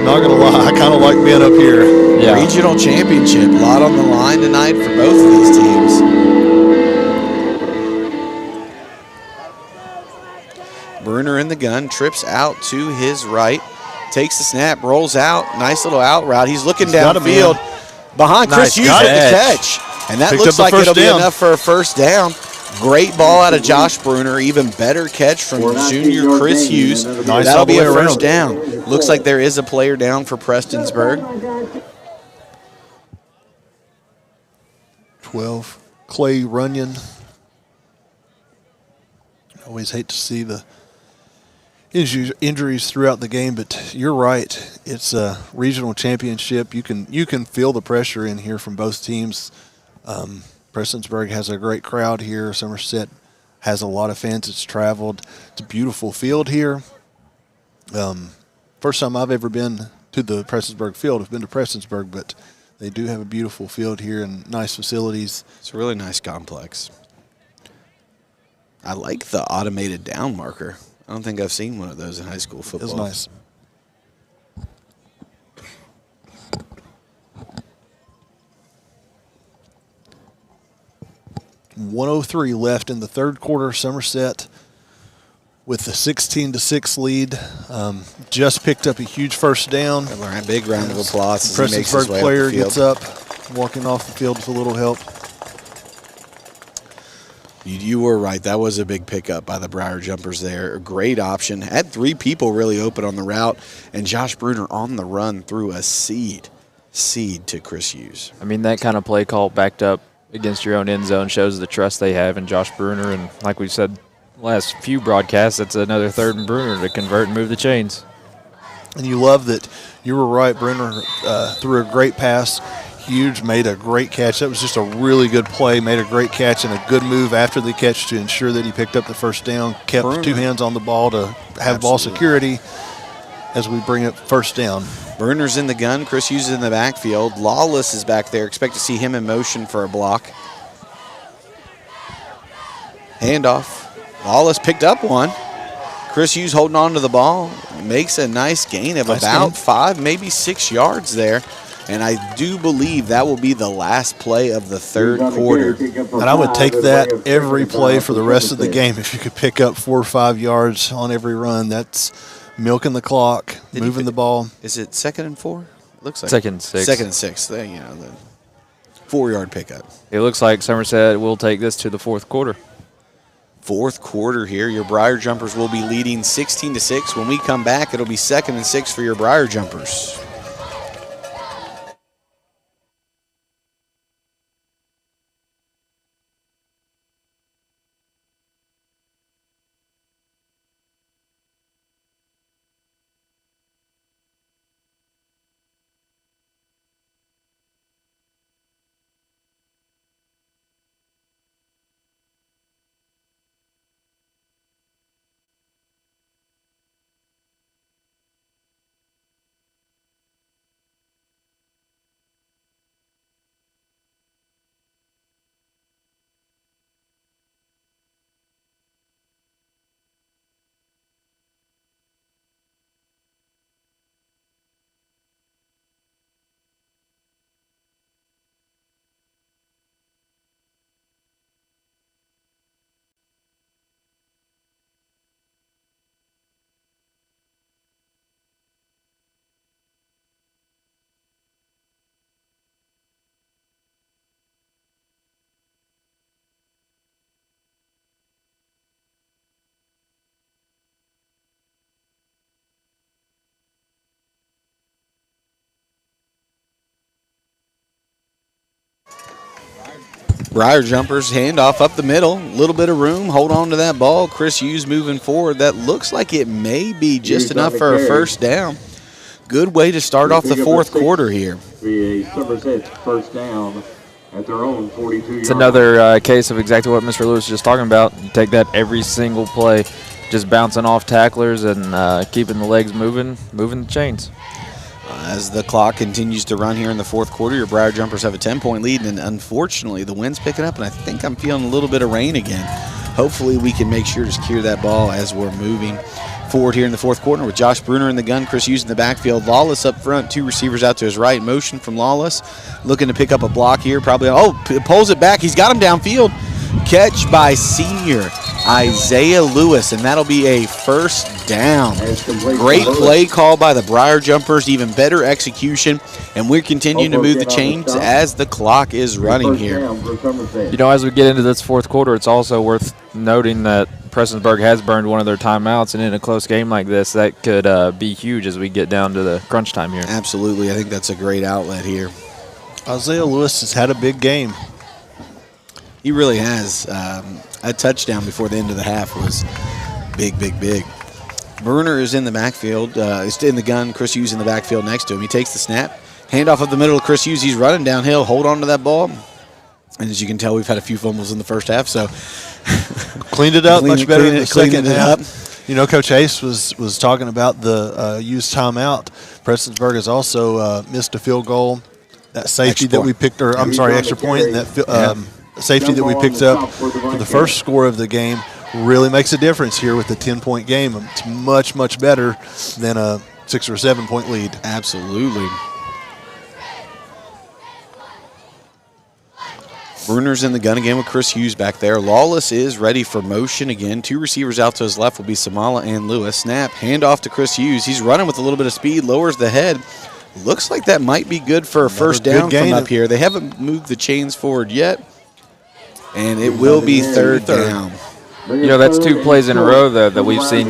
not going to lie. I kind of like being up here. Yeah. Regional championship, a lot on the line tonight for both of these teams. Bruner in the gun, trips out to his right, takes the snap, rolls out, nice little out route. He's looking downfield behind Chris Hughes with the catch. And that looks like it'll be enough for a first down. Great ball out of Josh Bruner, even better catch from junior Chris Hughes. That'll be a first down. Looks like there is a player down for Prestonsburg. 12, Clay Runyon. Always hate to see the injuries throughout the game, but you're right. It's a regional championship. You can feel the pressure in here from both teams. Prestonsburg has a great crowd here. Somerset has a lot of fans. It's traveled. It's a beautiful field here. First time I've ever been to the Prestonsburg field. I've been to Prestonsburg, but they do have a beautiful field here and nice facilities. It's a really nice complex. I like the automated down marker. I don't think I've seen one of those in high school football. It's nice. .103 left in the third quarter. Somerset with the 16-6 lead. Just picked up a huge first down. A big round of applause. Prestonsburg player gets up, walking off the field with a little help. You were right. That was a big pickup by the Briar Jumpers there. A great option. Had three people really open on the route, and Josh Bruner on the run threw a seed to Chris Hughes. I mean, that kind of play call backed up against your own end zone shows the trust they have in Josh Bruner. And like we said last few broadcasts, it's another third and Bruner to convert and move the chains. And you love that you were right. Bruner threw a great pass. Hughes made a great catch. That was just a really good play. Made a great catch and a good move after the catch to ensure that he picked up the first down. Kept Bruner. Two hands on the ball to have ball security as we bring up first down. Bruner's in the gun. Chris Hughes is in the backfield. Lawless is back there. Expect to see him in motion for a block. Handoff. Lawless picked up one. Chris Hughes holding on to the ball. Makes a nice gain of about 5, maybe 6 yards there. And I do believe that will be the last play of the third quarter. And I would take that every play for the rest of the game. If you could pick up 4 or 5 yards on every run, that's milking the clock, moving the ball. Is it 2nd and 4? Looks like 2nd and 6. 2nd and 6. There, you know, the 4-yard pickup. It looks like Somerset will take this to the fourth quarter. Fourth quarter here. Your Briar Jumpers will be leading 16-6. When we come back, it'll be 2nd and 6 for your Briar Jumpers. Briar Jumpers handoff up the middle. A little bit of room. Hold on to that ball. Chris Hughes moving forward. That looks like it may be just enough for a first down. Good way to start off the fourth quarter here. Be a Somerset first down at their own 42-yard It's another case of exactly what Mr. Lewis was just talking about. You take that every single play, just bouncing off tacklers and keeping the legs moving the chains. As the clock continues to run here in the fourth quarter, your Briar Jumpers have a 10-point lead, and unfortunately the wind's picking up, and I think I'm feeling a little bit of rain again. Hopefully we can make sure to secure that ball as we're moving forward here in the fourth quarter with Josh Bruner in the gun, Chris Hughes in the backfield, Lawless up front, 2 receivers out to his right. Motion from Lawless, looking to pick up a block here. Probably, pulls it back. He's got him downfield. Catch by senior Isaiah Lewis, and that'll be a first down. Great play call by the Briar Jumpers, even better execution, and we're continuing to move the chains as the clock is running here. You know, as we get into this fourth quarter, it's also worth noting that Prestonsburg has burned one of their timeouts, and in a close game like this, that could be huge as we get down to the crunch time here. Absolutely. I think that's a great outlet here. Isaiah Lewis has had a big game. He really has. A touchdown before the end of the half was big, big, big. Bruner is in the backfield. He's in the gun. Chris Hughes in the backfield next to him. He takes the snap. Handoff of the middle to Chris Hughes. He's running downhill. Hold on to that ball. And as you can tell, we've had a few fumbles in the first half, so cleaned it up much better in the second half. Up. You know, Coach Ace was talking about the used timeout. Prestonsburg has also missed a field goal. That safety that we picked, or I'm sorry, extra point, and that safety that we picked up for the first score of the game really makes a difference here with the 10-point game. It's much, much better than a 6 or 7-point lead. Absolutely. Bruner's in the gun again with Chris Hughes back there. Lawless is ready for motion again. 2 receivers out to his left will be Samala and Lewis. Snap, handoff to Chris Hughes. He's running with a little bit of speed, lowers the head. Looks like that might be good for a first down from up here. They haven't moved the chains forward yet, and it will be third down. You know, that's 2 plays in a row that we've seen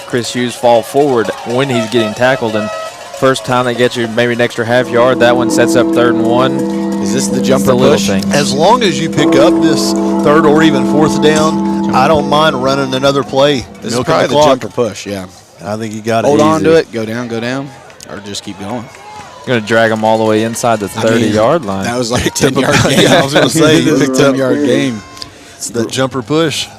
Chris Hughes fall forward when he's getting tackled, and first time they get you maybe an extra half yard, that one sets up 3rd and 1. Is this the jumper push? As long as you pick up this 3rd or even 4th down, I don't mind running another play. This is probably the jumper push, yeah. I think you got it. Hold on to it, go down, or just keep going. Going to drag them all the way inside the 30-yard line. That was like a 10-yard game. Yeah, I was going to say, it was a 10-yard game. It's the jumper push. I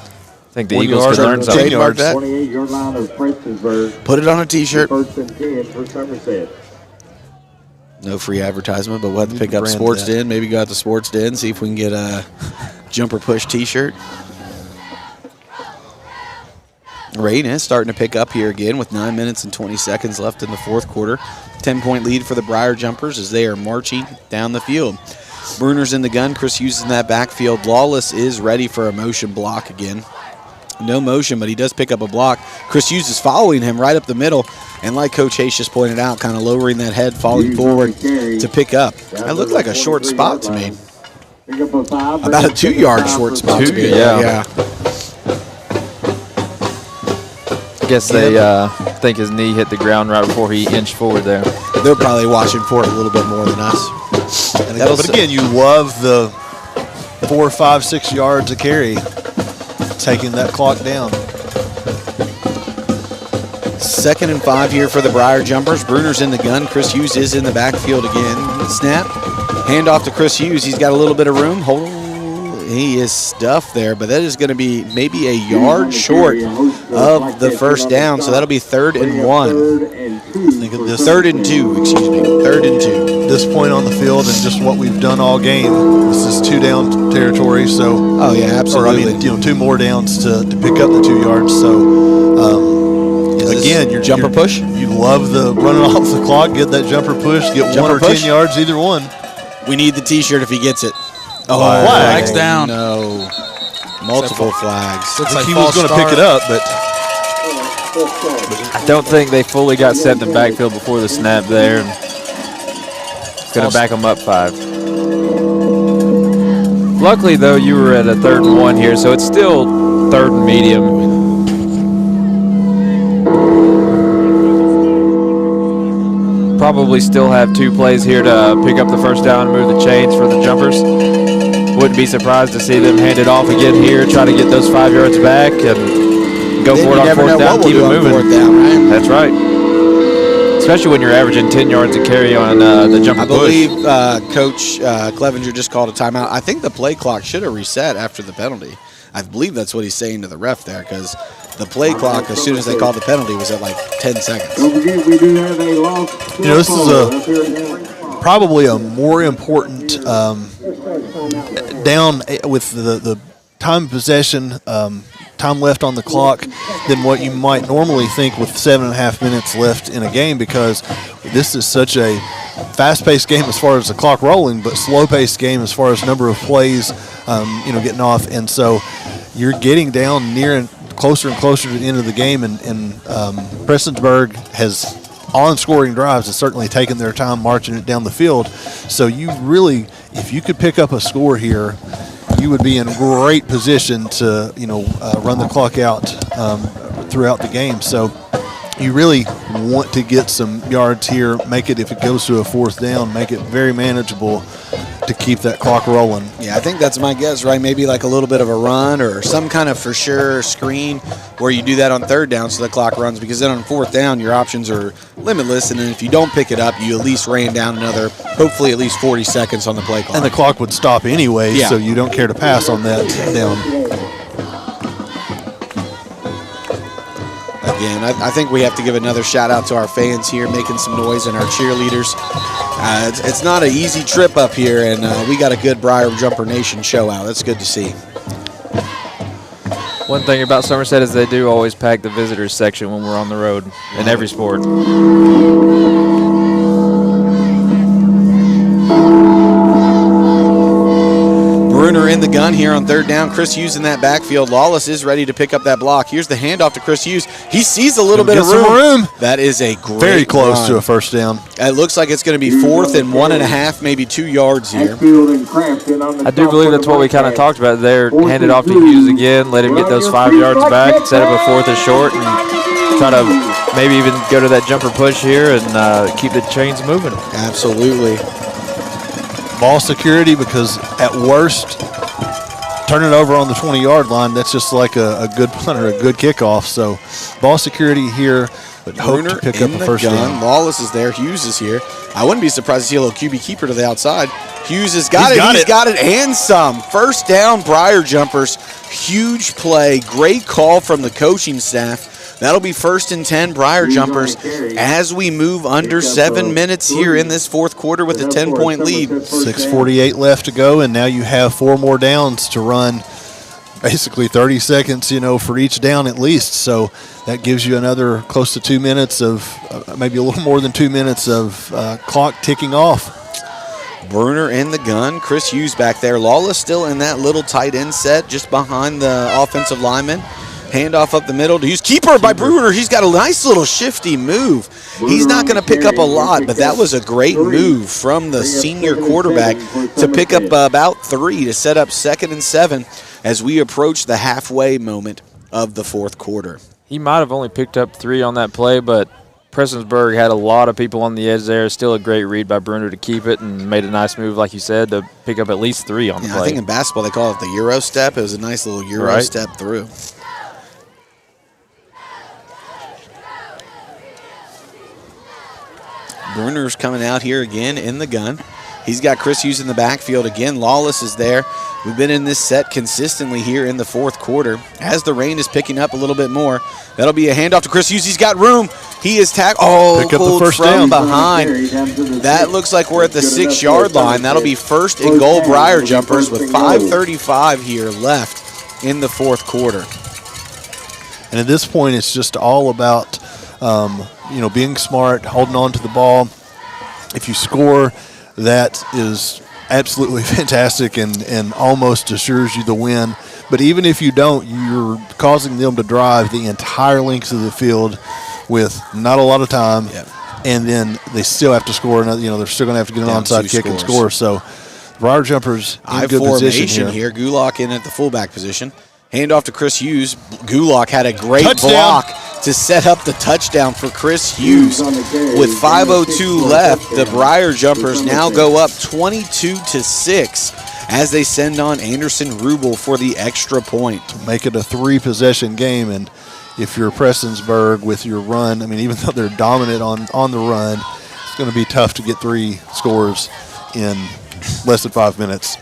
think the Eagles could learn something. 28-yard line of Prestonsburg. Put it on a T-shirt. 1st and 10 for Somerset. No free advertisement, but we'll have to pick up Sports Den. Maybe go out to Sports Den, see if we can get a jumper push T-shirt. Rain is starting to pick up here again with 9 minutes and 20 seconds left in the fourth quarter. 10-point lead for the Briar Jumpers as they are marching down the field. Bruner's in the gun. Chris Hughes in that backfield. Lawless is ready for a motion block again. No motion, but he does pick up a block. Chris Hughes is following him right up the middle. And like Coach Hayes just pointed out, kind of lowering that head, falling forward to pick up. That looked like a short spot to me. About a 2-yard short spot to me. Yeah. I guess they think his knee hit the ground right before he inched forward there. They're probably watching for it a little bit more than us. But again, you love the 4, 5, 6 yards a carry, taking that clock down. 2nd and 5 here for the Briar Jumpers. Bruner's in the gun. Chris Hughes is in the backfield again. Snap. Handoff to Chris Hughes. He's got a little bit of room. Hold on. He is stuffed there, but that is going to be maybe a yard short of the first down, so that'll be 3rd and 1. 3rd and 2, excuse me. 3rd and 2. This point on the field and just what we've done all game, this is 2-down territory, so. Oh, yeah, absolutely. Or, I mean, 2 more downs to pick up the 2 yards, so. Again, your jumper push. You love the running off the clock, get that jumper push, get jumper 1 or 10 yards, either one. We need the T-shirt if he gets it. Oh, flags down. No. Multiple flags. Looks like he was going to pick it up, but I don't think they fully got set in the backfield before the snap there. It's going to back them up 5. Luckily, though, you were at a 3rd and 1 here, so it's still 3rd and medium. Probably still have 2 plays here to pick up the first down and move the chains for the Jumpers. Wouldn't be surprised to see them hand it off again here, try to get those 5 yards back and go for it on 4th down, keep it moving. Down, right? That's right. especially when you're averaging 10 yards a carry on the jumper I push. believe Coach Clevenger just called a timeout. I think the play clock should have reset after the penalty. I believe that's what he's saying to the ref there, because the play clock, as soon as they called the penalty, was at like 10 seconds. Don't forget, we do have a long. This is probably a more important down with the time of possession, time left on the clock than what you might normally think with 7.5 minutes left in a game, because this is such a fast-paced game as far as the clock rolling, but slow-paced game as far as number of plays, getting off. And so you're getting down near and closer to the end of the game, and Prestonsburg has on scoring drives has certainly taken their time marching it down the field. So you really, if you could pick up a score here, you would be in great position to run the clock out throughout the game. So you really want to get some yards here, make it, if it goes to a 4th down, make it very manageable to keep that clock rolling. Yeah, I think that's my guess, right? Maybe like a little bit of a run or some kind of for sure screen where you do that on 3rd down so the clock runs, because then on 4th down your options are limitless, and then if you don't pick it up, you at least ran down another, hopefully at least 40 seconds on the play clock. And the clock would stop anyway, Yeah. so you don't care to pass on that down. Again, I think we have to give another shout out to our fans here making some noise, and our cheerleaders. It's not an easy trip up here, and we got a good Briar Jumper Nation show out. That's good to see. One thing about Somerset is they do always pack the visitors section when we're on the road in every sport. Bruner in the gun here on 3rd down. Chris Hughes in that backfield. Lawless is ready to pick up that block. Here's the handoff to Chris Hughes. He sees a little bit of room. That is a great Very close run. to a 1st down. It looks like it's going to be 4th and 1.5, maybe 2 yards here. I do believe that's what we kind of talked about there. Hand it off to Hughes again, let him get those 5 yards back, set up a 4th and short, and try to maybe even go to that jumper push here and keep the chains moving. Absolutely. Ball security, because at worst, turn it over on the 20-yard line. That's just like a good punt or a good kickoff. So ball security here, but hope Bruner to pick in up a the 1st gun. down. Lawless is there. Hughes is here. I wouldn't be surprised to see a little QB keeper to the outside. Hughes has got it. He's got it and some. 1st down, Briar Jumpers. Huge play. Great call from the coaching staff. That'll be 1st and 10, Briar Jumpers, as we move under 7 minutes here in this 4th quarter with a 10-point lead. 6:48 left to go, and now you have 4 more downs to run. Basically 30 seconds, for each down at least. So that gives you another close to 2 minutes of, maybe a little more than 2 minutes of clock ticking off. Bruner in the gun. Chris Hughes back there. Lawless still in that little tight end set just behind the offensive lineman. Handoff up the middle to Hughes. Keeper by Bruner. He's got a nice little shifty move. He's not going to pick up a lot, but that was a great move from the senior quarterback to pick up about 3 to set up 2nd and 7 as we approach the halfway moment of the 4th quarter. He might have only picked up 3 on that play, but Prestonsburg had a lot of people on the edge there. Still a great read by Bruner to keep it, and made a nice move, like you said, to pick up at least 3 on the play. I think in basketball they call it the Euro step. It was a nice little Euro step through. Bruner's coming out here again in the gun. He's got Chris Hughes in the backfield again. Lawless is there. We've been in this set consistently here in the 4th quarter. As the rain is picking up a little bit more, that'll be a handoff to Chris Hughes. He's got room. He is tackled. Oh, pulled from behind. That looks like we're at the 6-yard line. That'll be 1st and goal, Briar Jumpers, with 5:35 here left in the 4th quarter. And at this point, it's just all about being smart, holding on to the ball. If you score, that is absolutely fantastic and almost assures you the win. But even if you don't, you're causing them to drive the entire length of the field with not a lot of time. Yep. And then they still have to score another. They're still going to have to get an Down onside 2 kick and scores. score. So Briar Jumpers in good position here. Gulak in at the fullback position. Handoff to Chris Hughes. Gulak had a great Touchdown. block to set up the touchdown for Chris Hughes. With 5:02 left, the Briar Jumpers now go up 22-6 as they send on Anderson Rubel for the extra point. Make it a 3-possession game, and if you're Prestonsburg with your run, I mean, even though they're dominant on the run, it's going to be tough to get 3 scores in less than 5 minutes.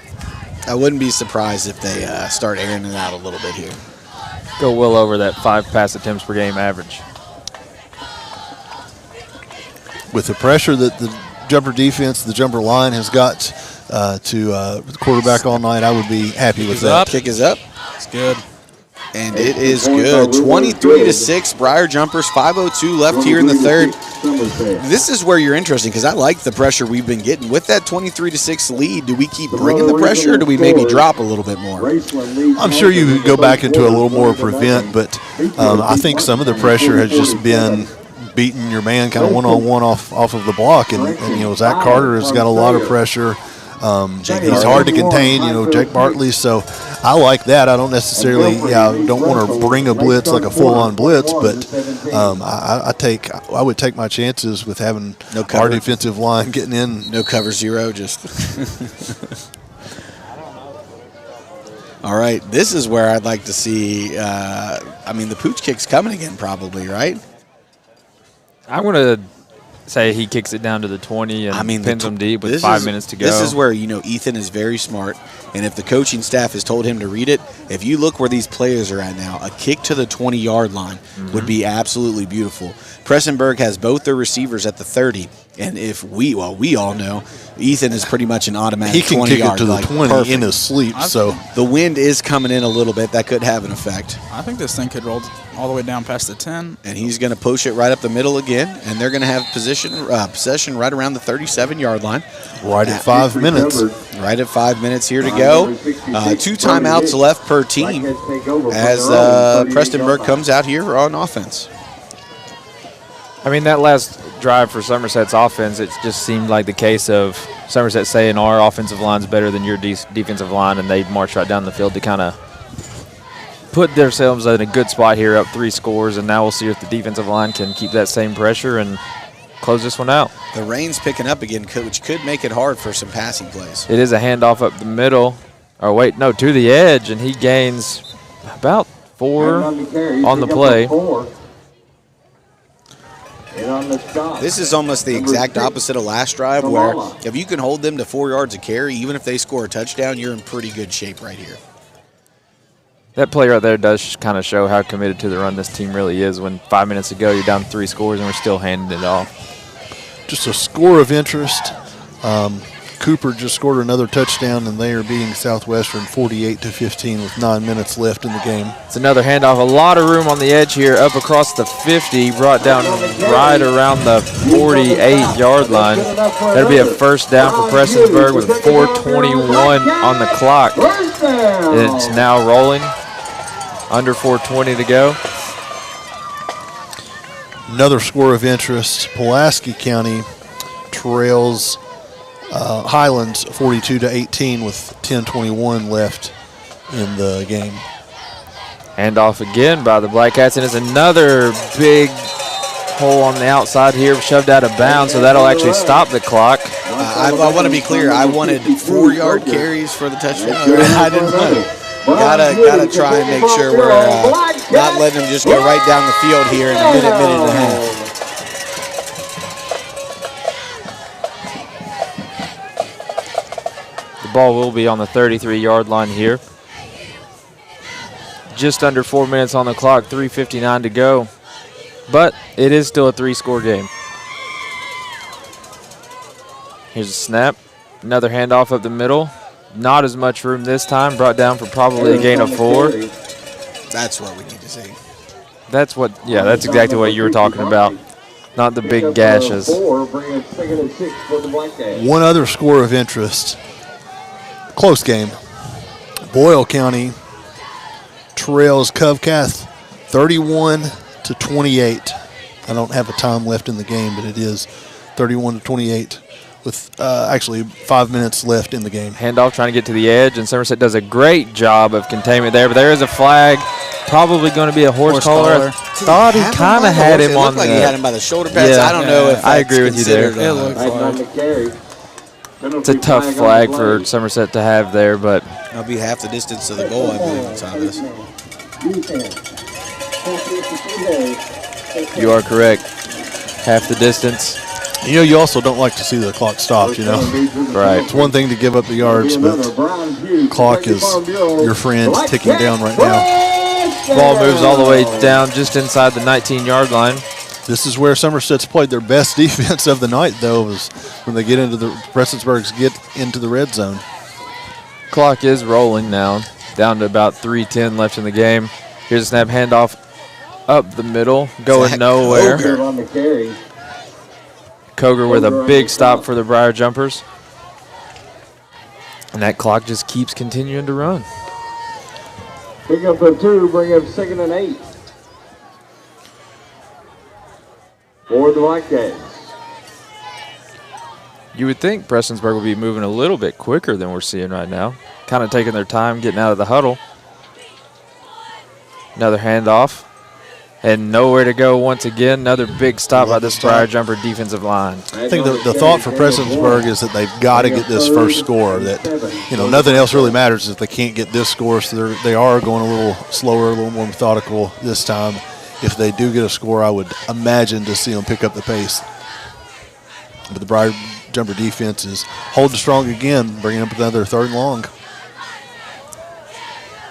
I wouldn't be surprised if they start airing it out a little bit here. Go well over that 5 pass attempts per game average. With the pressure that the jumper defense, the jumper line has got to the quarterback all night, I would be happy with that. Kick is up. It's good. And it is good. 23-6, Briar Jumpers, 5:02 left here in the third. This is where you're interesting because I like the pressure we've been getting. With that 23-6 lead, do we keep bringing the pressure or do we maybe drop a little bit more? I'm sure you could go back into a little more prevent, but I think some of the pressure has just been beating your man kind of one-on-one off of the block. And Zach Carter has got a lot of pressure. He's hard to contain, Jake Bartley. So I like that. I don't necessarily, don't want to bring a blitz like a full-on blitz, but I would take my chances with having our defensive line getting in. No cover zero, just. All right, this is where I'd like to see. The pooch kick's coming again, probably, right? I'm going to say he kicks it down to the 20 and pins them deep with 5 minutes to go. This is where, Ethan is very smart, and if the coaching staff has told him to read it, if you look where these players are at now, a kick to the 20-yard line would be absolutely beautiful. Prestonburg has both their receivers at the 30, and we all know Ethan is pretty much an automatic 20-yard. He can kick it to the 20 in his sleep. So the wind is coming in a little bit. That could have an effect. I think this thing could roll all the way down past the 10. And he's going to push it right up the middle again, and they're going to have possession right around the 37-yard line. Right at 5 minutes. Right at 5 minutes here to go. 2 timeouts left per team as Prestonburg comes out here on offense. That last drive for Somerset's offense, it just seemed like the case of Somerset saying our offensive line's better than your defensive line, and they marched right down the field to kind of put themselves in a good spot here, up 3 scores, and now we'll see if the defensive line can keep that same pressure and close this one out. The rain's picking up again, which could make it hard for some passing plays. It is a handoff up the middle, to the edge, and he gains about 4 on the play. This is almost the exact opposite of last drive, where if you can hold them to 4 yards of carry, even if they score a touchdown, you're in pretty good shape right here. That play right there does kind of show how committed to the run this team really is when 5 minutes ago you're down 3 scores and we're still handing it off. Just a score of interest. Cooper just scored another touchdown, and they are beating Southwestern 48-15 with 9 minutes left in the game. It's another handoff. A lot of room on the edge here, up across the 50, brought down right around the 48-yard line. That'll be a first down for Prestonsburg with 4:21 on the clock. It's now rolling. Under 4:20 to go. Another score of interest. Pulaski County trails Highlands 42-18 with 10:21 left in the game. Handoff again by the Black Cats, and it's another big hole on the outside here, shoved out of bounds, so that'll actually stop the clock. I want to be clear. I wanted 4-yard carries for the touchdown. I didn't want it. Gotta try and make sure we're not letting them just go right down the field here in a minute and a half. Ball will be on the 33-yard line here. Just under 4 minutes on the clock, 3:59 to go. But it is still a 3-score game. Here's a snap. Another handoff up the middle. Not as much room this time. Brought down for probably a gain of 4. That's what we need to see. That's exactly what you were talking about. Not the big gashes. One other score of interest. Close game. Boyle County trails Covcath 31-28. I don't have a time left in the game, but it is 31-28 with actually 5 minutes left in the game. Handoff trying to get to the edge, and Somerset does a great job of containment there, but there is a flag. Probably going to be a horse collar. I thought he kind of had him on the... It looked like he had him by the shoulder pads. Yeah, I don't know if I agree with you there. It looked like it's a tough flag for Somerset to have there, but that'll be half the distance to the goal, I believe, inside this. You are correct. Half the distance. You know, you also don't like to see the clock stopped, you know. Right. It's one thing to give up the yards, but clock is your friend ticking down right now. Ball moves all the way down just inside the 19-yard line. This is where Somerset's played their best defense of the night, though, is when they get into the Prestonsburgs get into the red zone. Clock is rolling now, down to about 3:10 left in the game. Here's a snap handoff up the middle, going nowhere. Koger with a big stop for the Briar Jumpers. And that clock just keeps continuing to run. Pick up the 2, bring up 2nd and 8. For the Blackcats. You would think Prestonsburg would be moving a little bit quicker than we're seeing right now. Kind of taking their time getting out of the huddle. Another handoff. And nowhere to go once again. Another big stop by this Briar Jumper defensive line. I think the thought for Prestonsburg is that they've got to get this first score. That, you know, nothing else really matters if they can't get this score. So they are going a little slower, a little more methodical this time. If they do get a score, I would imagine to see them pick up the pace. But the Briar Jumper defense is holding strong again, bringing up another 3rd and long.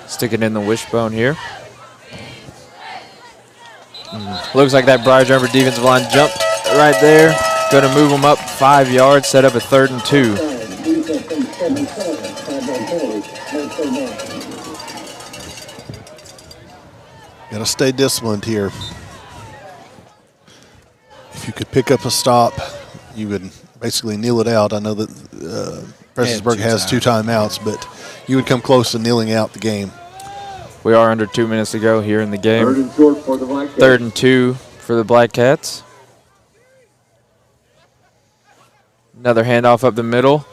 Sticking in the wishbone here. Looks like that Briar Jumper defensive line jumped right there. Going to move them up 5 yards, set up a 3rd and 2. Got to stay disciplined here. If you could pick up a stop, you would basically kneel it out. I know that Prestonsburg has 2 timeouts, but you would come close to kneeling out the game. We are under 2 minutes to go here in the game. 3rd and short for the Blackcats. 3rd and 2 for the Black Cats. Another handoff up the middle.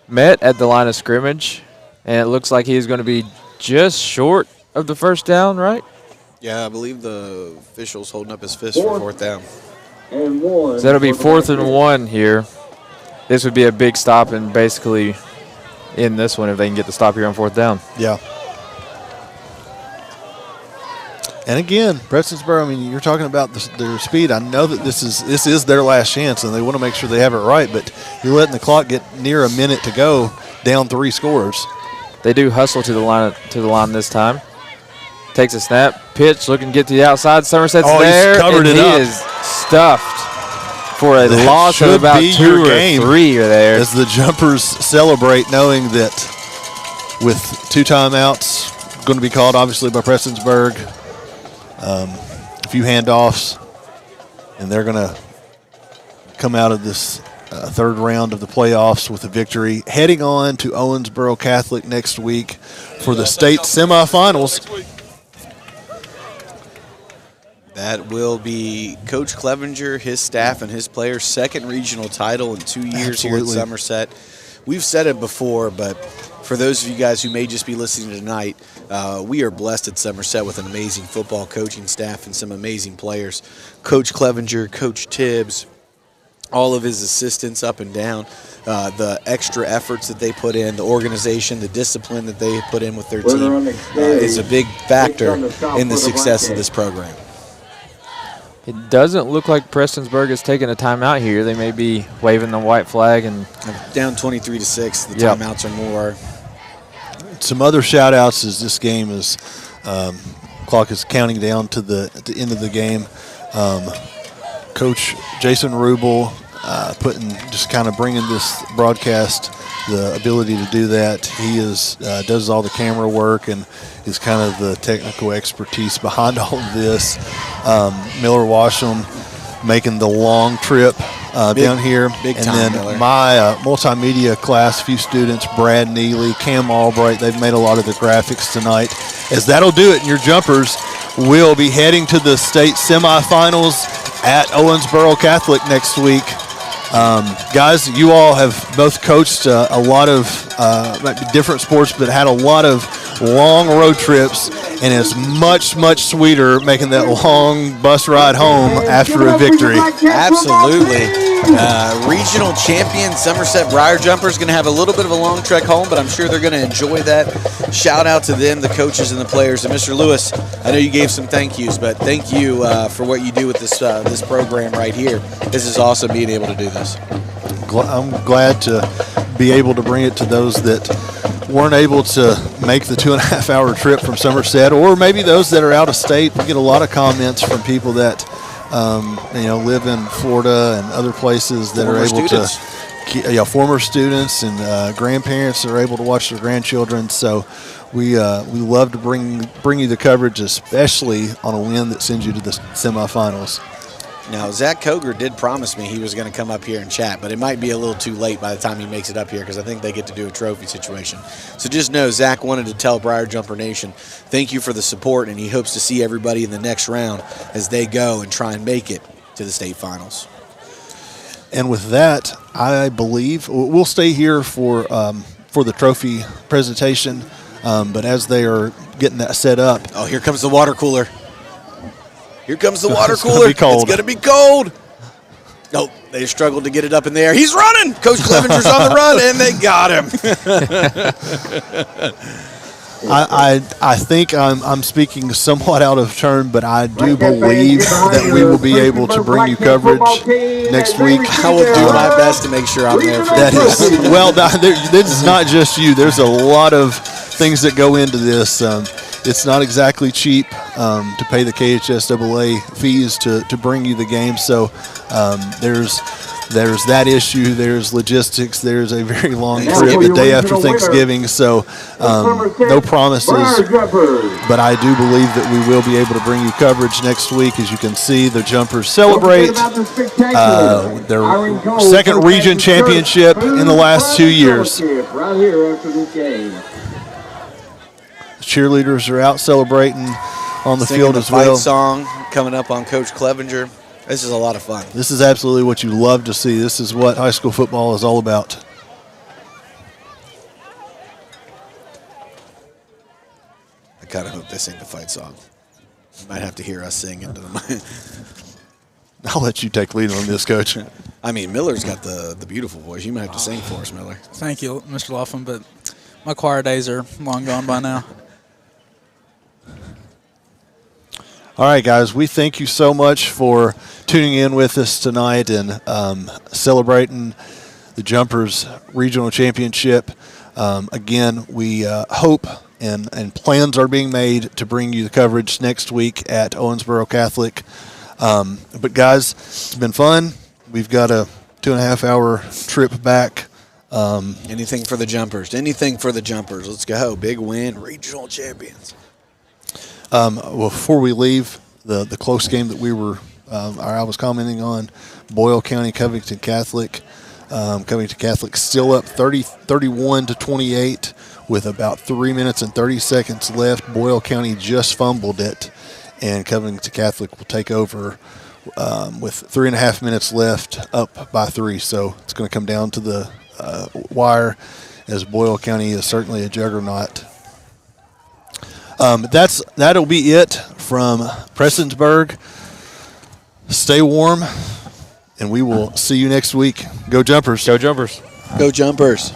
Met at the line of scrimmage, and it looks like he's going to be just short of the first down, right? Yeah, I believe the official's holding up his fist for 4th down. And 1. So that'll be 4th and 1 here. This would be a big stop and basically in this one if they can get the stop here on 4th down. Yeah. And again, Prestonsburg, I mean, you're talking about their speed. I know that this is their last chance, and they want to make sure they have it right, but you're letting the clock get near a minute to go, down 3 scores. They do hustle to the line this time. Takes a snap, pitch, looking to get to the outside. Somerset's there, covered and it up. He is stuffed for a That loss of should about be 2 your or game 3 there. As the Jumpers celebrate, knowing that with 2 timeouts going to be called, obviously, by Prestonsburg, a few handoffs, and they're going to come out of this 3rd round of the playoffs with a victory, heading on to Owensboro Catholic next week for the state semifinals. That will be Coach Clevenger, his staff, and his players' 2nd regional title in 2 years here at Somerset. We've said it before, but for those of you guys who may just be listening tonight, we are blessed at Somerset with an amazing football coaching staff and some amazing players. Coach Clevenger, Coach Tibbs, all of his assistants up and down, the extra efforts that they put in, the organization, the discipline that they put in with their team is a big factor in the success of this program. It doesn't look like Prestonsburg is taking a timeout here. They may be waving the white flag. And down 23-6, the timeouts are more. Some other shout-outs as this game is clock is counting down to the end of the game. Coach Jason Rubel just kind of bringing this broadcast the ability to do that. He does all the camera work and is kind of the technical expertise behind all of this. Miller Washam making the long trip down here. Big and time, then Miller. my multimedia class, a few students, Brad Neely, Cam Albright, they've made a lot of the graphics tonight. As that'll do it, and your Jumpers will be heading to the state semifinals at Owensboro Catholic next week. Guys, you all have both coached a lot of different sports, but had a lot of long road trips, and it's much, much sweeter making that long bus ride home after a victory. Absolutely. Regional champion Somerset Briar Jumpers going to have a little bit of a long trek home, but I'm sure they're going to enjoy that. Shout out to them, the coaches and the players. And Mr. Lewis, I know you gave some thank yous, but thank you for what you do with this program right here. This is awesome being able to do this. I'm glad to be able to bring it to those that weren't able to make the 2.5-hour trip from Somerset, or maybe those that are out of state. We get a lot of comments from people that live in Florida and other places that are able to, former students and grandparents that are able to watch their grandchildren. So we love to bring you the coverage, especially on a win that sends you to the semifinals. Now, Zach Koger did promise me he was going to come up here and chat, but it might be a little too late by the time he makes it up here because I think they get to do a trophy situation. So just know Zach wanted to tell Briar Jumper Nation, thank you for the support, and he hopes to see everybody in the next round as they go and try and make it to the state finals. And with that, I believe we'll stay here for the trophy presentation, but as they are getting that set up. Oh, here comes the water cooler. Here comes the water It's cooler. Gonna be cold. It's going to be cold. Oh, they struggled to get it up in there. He's running. Coach Clevenger's on the run, and they got him. I think I'm speaking somewhat out of turn, but I do believe that we will be able to bring you coverage next week. I will do my best to make sure I'm there for that. This is not just you. There's a lot of things that go into this. It's not exactly cheap to pay the KHSAA fees to bring you the game. So there's that issue. There's logistics. There's a very long trip the day after Thanksgiving. So no promises, but I do believe that we will be able to bring you coverage next week. As you can see, the Jumpers celebrate their second region championship in the last 2 years. Right here after this game. Cheerleaders are out celebrating on the field as well. Fight song coming up on Coach Clevenger. This is a lot of fun. This is absolutely what you love to see. This is what high school football is all about. I kind of hope they sing the fight song. You might have to hear us sing into the mic. I'll let you take lead on this, Coach. I mean, Miller's got the beautiful voice. You might have to sing for us, Miller. Thank you, Mr. Laughlin, but my choir days are long gone by now. All right, guys, we thank you so much for tuning in with us tonight and celebrating the Jumpers Regional Championship. Again, we hope and plans are being made to bring you the coverage next week at Owensboro Catholic. But, guys, it's been fun. We've got a 2.5-hour trip back. Anything for the Jumpers. Anything for the Jumpers. Let's go. Big win. Regional champions. Well, before we leave, the close game that I was commenting on, Boyle County, Covington Catholic. Covington Catholic still up 31-28 with about 3 minutes and 30 seconds left. Boyle County just fumbled it, and Covington Catholic will take over with 3.5 minutes left, up by 3. So it's going to come down to the wire, as Boyle County is certainly a juggernaut. That'll be it from Prestonsburg. Stay warm, and we will see you next week. Go Jumpers. Go Jumpers. Go Jumpers.